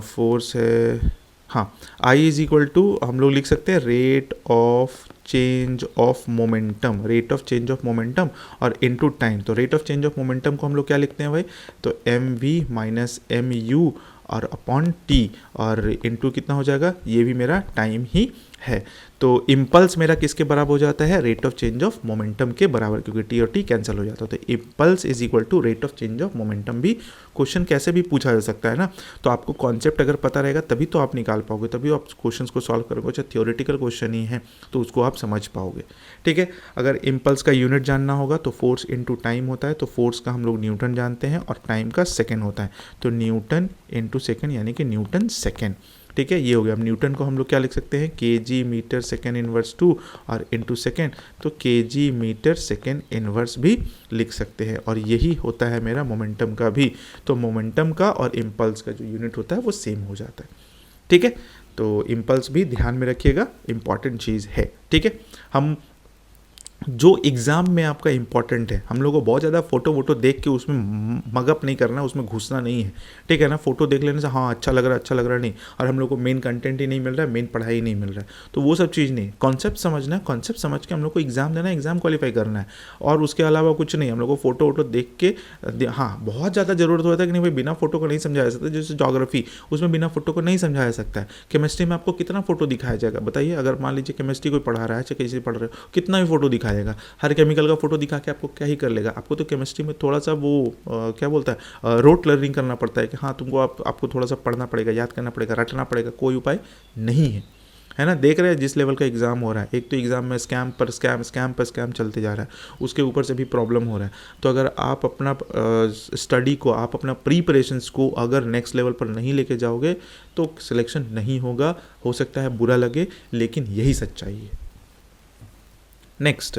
फोर्स है, हाँ, आई इज इक्वल टू हम लोग लिख सकते हैं rate of change of momentum, rate of change of momentum और इनटू टाइम। तो rate of change of momentum को हम लोग क्या लिखते हैं भाई? तो m v minus m u और अपॉन टी, और इनटू कितना हो जाएगा? ये भी मेरा टाइम ही है। तो इम्पल्स मेरा किसके बराबर हो जाता है, rate of change of momentum के बराबर, क्योंकि टी और टी कैंसिल हो जाता है। तो impulse is equal to rate of change of momentum भी क्वेश्चन कैसे भी पूछा जा सकता है ना। तो आपको कॉन्सेप्ट अगर पता रहेगा तभी तो आप निकाल पाओगे, तभी आप क्वेश्चन को सॉल्व करोगे। चाहे थियोरेटिकल क्वेश्चन ही है तो उसको आप समझ पाओगे। ठीक है, अगर इम्पल्स का यूनिट जानना होगा तो फोर्स इनटू टाइम होता है। तो फोर्स का हम लोग न्यूटन जानते हैं और टाइम का सेकेंड होता है, तो न्यूटन इनटू सेकेंड यानी कि न्यूटन सेकेंड। ठीक है, ये हो गया। अब न्यूटन को हम लोग क्या लिख सकते हैं, के जी मीटर सेकेंड इनवर्स 2 और इनटू सेकेंड, तो के जी मीटर सेकेंड इनवर्स भी लिख सकते हैं। और यही होता है मेरा मोमेंटम का भी। तो मोमेंटम का और इम्पल्स का जो यूनिट होता है वो सेम हो जाता है। ठीक है, तो इम्पल्स भी ध्यान में रखिएगा, इंपॉर्टेंट चीज़ है। ठीक है, हम जो एग्ज़ाम में आपका इंपॉर्टेंट है, हम लोग को बहुत ज़्यादा फोटो वोटो देख के उसमें मगअप नहीं करना, उसमें घुसना नहीं है। ठीक है ना, फोटो देख लेने से हाँ अच्छा लग रहा नहीं, और हम लोग को मेन कंटेंट ही नहीं मिल रहा है, मेन पढ़ाई ही नहीं मिल रहा है, तो वो सब चीज़ नहीं। कॉन्सेप्ट समझना है, कॉन्सेप्ट समझ के हम लोग को एग्ज़ाम देना है, एग्ज़ाम क्वालिफाई करना है, और उसके अलावा कुछ नहीं। हम लोग को फोटो वोटो देख के हाँ बहुत ज़्यादा ज़रूरत होता है कि नहीं भाई बिना फोटो को नहीं समझाया जा सकता। जैसे ज्योग्राफी, उसमें बिना फोटो को नहीं समझाया जा सकता है। केमिस्ट्री में आपको कितना फोटो दिखाया जाएगा बताइए। अगर मान लीजिए केमिस्ट्री कोई पढ़ा रहा है, चाहे किसी पढ़ रहे हो, कितना भी फोटो दिखाएगा, हर केमिकल का फोटो दिखा के आपको क्या ही कर लेगा। आपको तो केमिस्ट्री में थोड़ा सा वो क्या बोलता है, रोट लर्निंग करना पड़ता है कि हाँ तुमको आपको थोड़ा सा पढ़ना पड़ेगा, याद करना पड़ेगा, रटना पड़ेगा, कोई उपाय नहीं है ना। देख रहे हैं जिस लेवल का एग्जाम हो रहा है, एक तो एग्जाम में स्कैम पर स्कैम चलते जा रहा है, उसके ऊपर से भी प्रॉब्लम हो रहा है। तो अगर आप अपना स्टडी को, आप अपना प्रीपरेशंस को अगर नेक्स्ट लेवल पर नहीं लेके जाओगे तो सिलेक्शन नहीं होगा। हो सकता है बुरा लगे, लेकिन यही सच्चाई है। Next,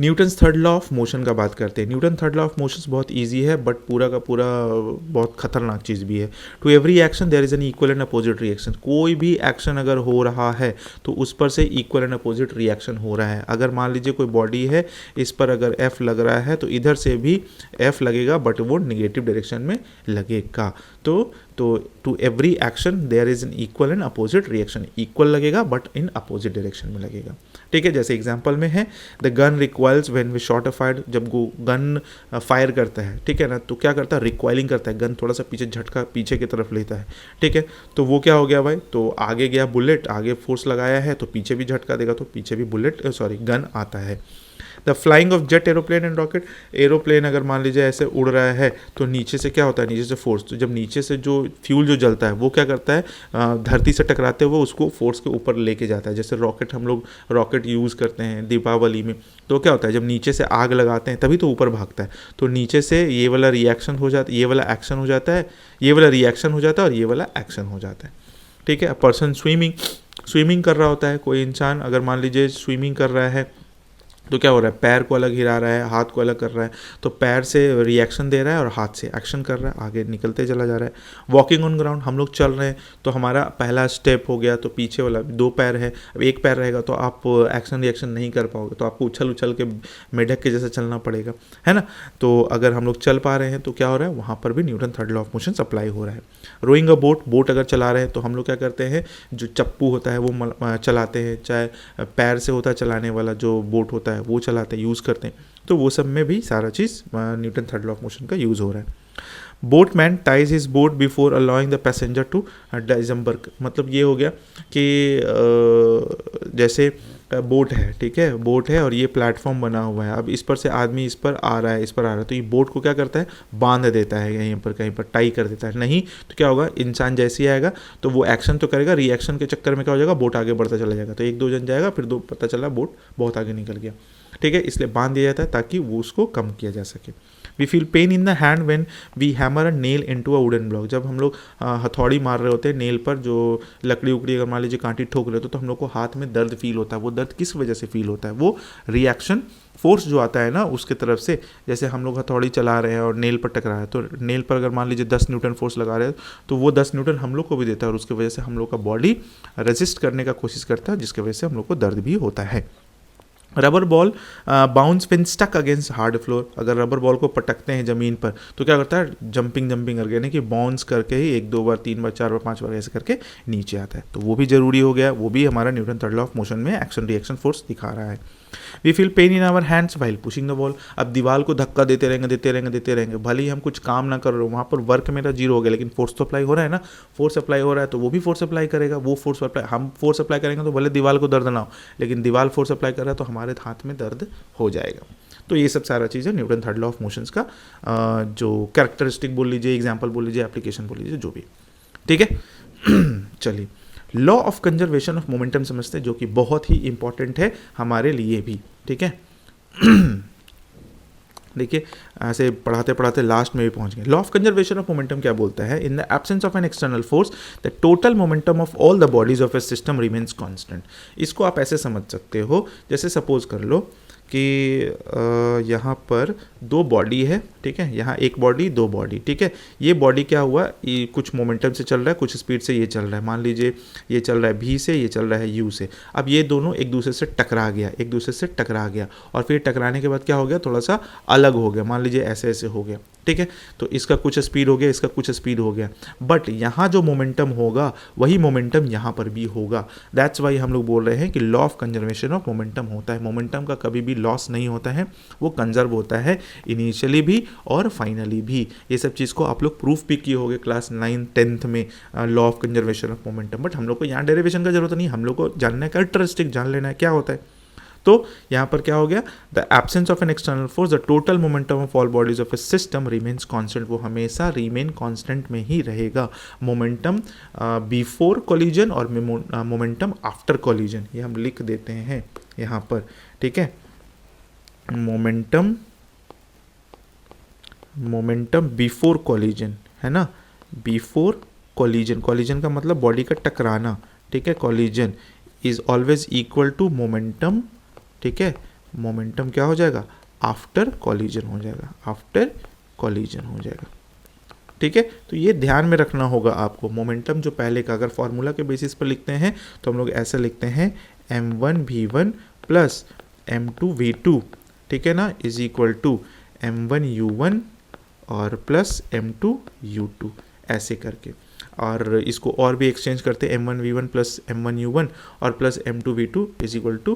Newton's third law of motion का बात करते हैं। Newton third law of motion बहुत इजी है, बट पूरा का पूरा बहुत खतरनाक चीज़ भी है। To every action there is an equal and opposite reaction. कोई भी एक्शन अगर हो रहा है तो उस पर से इक्वल एंड अपोजिट रिएक्शन हो रहा है। अगर मान लीजिए कोई बॉडी है, इस पर अगर एफ लग रहा है तो इधर से भी एफ लगेगा, बट वो निगेटिव डायरेक्शन में लगेगा। तो to every action there is an equal and opposite reaction. Equal लगेगा बट इन अपोजिट डायरेक्शन में लगेगा। ठीक है, जैसे एग्जांपल में है the gun recoils when we shot a fire. जब गन फायर करता है, ठीक है ना, तो क्या करता है, रिक्वायलिंग करता है, गन थोड़ा सा पीछे झटका पीछे की तरफ लेता है। ठीक है, तो वो क्या हो गया भाई, तो आगे गया बुलेट, आगे फोर्स लगाया है तो पीछे भी झटका देगा, तो पीछे भी गन आता है। The flying of jet aeroplane and rocket. Aeroplane अगर मान लीजिए ऐसे उड़ रहा है तो नीचे से क्या होता है, नीचे से फोर्स। तो जब नीचे से जो फ्यूल जो जलता है वो क्या करता है, धरती से टकराते हुए उसको फोर्स के ऊपर लेके जाता है। जैसे रॉकेट, हम लोग रॉकेट यूज़ करते हैं दीपावली में, तो क्या होता है जब नीचे से आग लगाते हैं तभी तो ऊपर भागता है। तो नीचे से ये वाला रिएक्शन हो जाता है, ये वाला एक्शन हो जाता है, ये वाला रिएक्शन हो जाता है और ये वाला एक्शन हो जाता है। ठीक है, पर्सन स्विमिंग कर रहा होता है, कोई इंसान अगर मान लीजिए स्विमिंग कर रहा है तो क्या हो रहा है, पैर को अलग हिला रहा है, हाथ को अलग कर रहा है, तो पैर से रिएक्शन दे रहा है और हाथ से एक्शन कर रहा है, आगे निकलते चला जा रहा है। वॉकिंग ऑन ग्राउंड, हम लोग चल रहे हैं तो हमारा पहला स्टेप हो गया, तो पीछे वाला 2 पैर है, अब 1 पैर रहेगा तो आप एक्शन रिएक्शन नहीं कर पाओगे, तो आपको उछल के मेढक के जैसे चलना पड़ेगा, है ना। तो अगर हम लोग चल पा रहे हैं तो क्या हो रहा है, वहाँ पर भी Newton third law of motion apply हो रहा है। रोइंग अ बोट अगर चला रहे हैं तो हम लोग क्या करते हैं, जो चप्पू होता है वो चलाते हैं, चाहे पैर से होता है चलाने वाला जो बोट होता है वो चलाते हैं, यूज़ करते हैं। तो वो सब में भी सारा चीज़ Newton third law of motion का यूज़ हो रहा है। Boatman ties his boat before allowing the passenger to disembark. मतलब ये हो गया कि जैसे बोट है, ठीक है, बोट है और ये प्लेटफॉर्म बना हुआ है, अब इस पर से आदमी इस पर आ रहा है, तो ये बोट को क्या करता है, बांध देता है, यहीं पर कहीं पर टाई कर देता है। नहीं तो क्या होगा, इंसान जैसे ही आएगा तो वो एक्शन तो करेगा, रिएक्शन के चक्कर में क्या हो जाएगा, बोट आगे बढ़ता चला जाएगा। तो 1-2 जन जाएगा, फिर पता चला बोट बहुत आगे निकल गया। ठीक है, इसलिए बांध दिया जाता है ताकि वो उसको कम किया जा सके। We feel pain in the hand when we hammer a nail into a wooden block. जब हम लोग हथौड़ी मार रहे होते हैं नेल पर, जो लकड़ी उकड़ी अगर मान लीजिए कांटी ठोक रहे हो तो हम लोग को हाथ में दर्द फील होता है। वो दर्द किस वजह से फील होता है, वो रिएक्शन फोर्स जो आता है ना उसके तरफ से। जैसे हम लोग हथौड़ी चला रहे हैं और नेल पर टकरा है, तो नेल पर अगर मान लीजिए 10 न्यूटन फोर्स लगा रहे हैं तो वो 10 न्यूटन हम लोग को भी देता है, और उसकी वजह से हम लोग का बॉडी रेजिस्ट करने का कोशिश करता है, जिसकी वजह से हम लोग को दर्द भी होता है। Rubber ball bounce when stuck against hard floor. अगर रबर बॉल को पटकते हैं ज़मीन पर तो क्या करता है, जंपिंग करके, यानी कि बाउंस करके ही 1-2 बार 3 बार 4 बार 5 बार ऐसे करके नीचे आता है। तो वो भी ज़रूरी हो गया, वो भी हमारा Newton third law of motion में एक्शन रिएक्शन फोर्स दिखा रहा है। We feel pain in our hands while pushing the ball. अब दीवार को धक्का देते रहेंगे, भले ही हम कुछ काम ना कर रहे हो, वहाँ पर वर्क मेरा जीरो हो गया, लेकिन फोर्स तो अप्लाई हो रहा है ना, फोर्स अप्लाई हो रहा है तो वो भी फोर्स अप्लाई करेगा, वो फोर्स अप्लाई, हम फोर्स अप्लाई करेंगे तो भले दीवार को दर्द ना हो, लेकिन दीवार फोर्स अप्लाई कर रहा है तो हमारे हाथ में दर्द हो जाएगा। तो ये सब सारा चीज़ है Newton third law of motions का जो कैरेक्टरिस्टिक बोल लीजिए, एग्जाम्पल बोल लीजिए, एप्लीकेशन बोल लीजिए, जो भी, ठीक है। चलिए law of conservation of momentum समझते हैं, जो कि बहुत ही इंपॉर्टेंट है हमारे लिए भी, ठीक है। देखिए ऐसे पढ़ाते पढ़ाते लास्ट में भी पहुंच गए। Law of conservation of momentum क्या बोलता है? In the absence of an external force the total momentum of all the bodies of A system remains constant. इसको आप ऐसे समझ सकते हो, जैसे सपोज कर लो कि यहाँ पर दो बॉडी है, ठीक है, यहाँ एक बॉडी दो बॉडी, ठीक है। ये बॉडी क्या हुआ, ये कुछ मोमेंटम से चल रहा है, कुछ स्पीड से ये चल रहा है, मान लीजिए ये चल रहा है v से, ये चल रहा है u से। अब ये दोनों एक दूसरे से टकरा गया और फिर टकराने के बाद क्या हो गया, थोड़ा सा अलग हो गया, मान लीजिए ऐसे ऐसे हो गया, ठीक है। तो इसका कुछ स्पीड हो गया, इसका कुछ स्पीड हो गया, बट यहाँ जो मोमेंटम होगा वही मोमेंटम यहाँ पर भी होगा। दैट्स वाई हम लोग बोल रहे हैं कि law of conservation of momentum होता है। मोमेंटम का कभी भी लॉस नहीं होता है, वो कंजर्व होता है इनिशियली भी और फाइनली भी। ये सब चीज़ को आप लोग प्रूफ भी किए होंगे क्लास 9th 10th में, law of conservation of momentum. But हम लोग को यहाँ डेरिवेशन का जरूरत नहीं, हम लोग को जानना है, कैरेक्टरिस्टिक जान लेना है क्या होता है। तो यहाँ पर क्या हो गया, the absence of an external force the total momentum of all bodies of A system remains constant. वो हमेशा रिमेन कांस्टेंट में ही रहेगा। मोमेंटम बिफोर कोलिजन और मोमेंटम आफ्टर कोलिजन, ये हम लिख देते हैं यहाँ पर, ठीक है। मोमेंटम बिफोर कोलिजन है ना, बिफोर कोलिजन, कोलिजन का मतलब बॉडी का टकराना, ठीक है। Collision is always equal to momentum, ठीक है। मोमेंटम क्या हो जाएगा, आफ्टर कोलिजन हो जाएगा, आफ्टर कोलिजन हो जाएगा, ठीक है। तो ये ध्यान में रखना होगा आपको। मोमेंटम जो पहले का, अगर फॉर्मूला के बेसिस पर लिखते हैं तो हम लोग ऐसे लिखते हैं m1v1 प्लस m2v2, ठीक है ना, इज इक्वल टू m1u1 और प्लस m2u2, ऐसे करके। और इसको और भी एक्सचेंज करते हैं, m1v1 प्लस m1u1 और plus m2v2 is equal to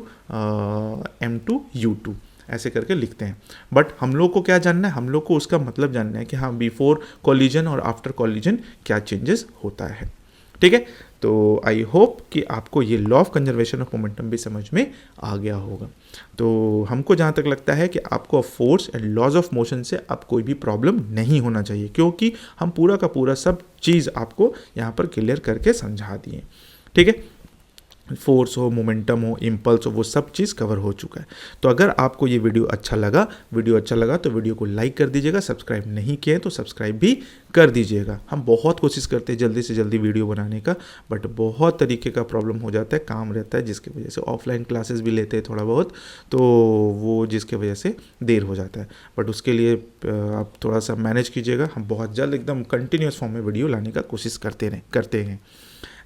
m2u2, ऐसे करके लिखते हैं। बट हम लोग को क्या जानना है, हम लोग को उसका मतलब जानना है कि हाँ बिफोर कोलिजन और आफ्टर कोलिजन क्या चेंजेस होता है, ठीक है। तो आई होप कि आपको ये law of conservation of momentum भी समझ में आ गया होगा। तो हमको जहाँ तक लगता है कि आपको force and laws of motion से अब कोई भी प्रॉब्लम नहीं होना चाहिए, क्योंकि हम पूरा का पूरा सब चीज़ आपको यहाँ पर क्लियर करके समझा दिए, ठीक है। फोर्स हो, मोमेंटम हो, इम्पल्स हो, वो सब चीज़ कवर हो चुका है। तो अगर आपको ये वीडियो अच्छा लगा तो वीडियो को लाइक कर दीजिएगा, सब्सक्राइब नहीं किए तो सब्सक्राइब भी कर दीजिएगा। हम बहुत कोशिश करते हैं जल्दी से जल्दी वीडियो बनाने का, बट बहुत तरीके का प्रॉब्लम हो जाता है, काम रहता है, जिसकी वजह से ऑफलाइन क्लासेस भी लेते हैं थोड़ा बहुत, तो वो जिसके वजह से देर हो जाता है। बट उसके लिए आप थोड़ा सा मैनेज कीजिएगा। हम बहुत जल्द एकदम कंटिन्यूस फॉर्म में वीडियो लाने का कोशिश करते हैं,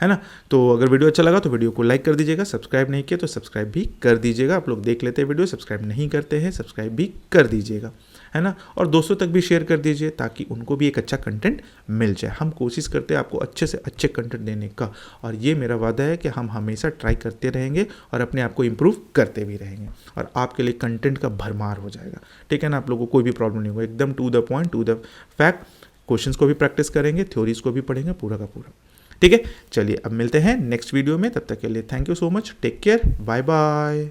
है ना। तो अगर वीडियो अच्छा लगा तो वीडियो को लाइक कर दीजिएगा, सब्सक्राइब नहीं किया तो सब्सक्राइब भी कर दीजिएगा। आप लोग देख लेते हैं वीडियो, सब्सक्राइब नहीं करते हैं, सब्सक्राइब भी कर दीजिएगा, है ना। और दोस्तों तक भी शेयर कर दीजिए ताकि उनको भी एक अच्छा कंटेंट मिल जाए। हम कोशिश करते हैं आपको अच्छे से अच्छे कंटेंट देने का, और ये मेरा वादा है कि हम हमेशा ट्राई करते रहेंगे और अपने आप को इम्प्रूव करते भी रहेंगे, और आपके लिए कंटेंट का भरमार हो जाएगा, ठीक है ना। आप लोगों को कोई भी प्रॉब्लम नहीं होगा, एकदम to the point, to the fact. Questions को भी प्रैक्टिस करेंगे, थ्योरीज को भी पढ़ेंगे पूरा का पूरा, ठीक है। चलिए अब मिलते हैं नेक्स्ट वीडियो में, तब तक के लिए thank you so much, take care, bye bye.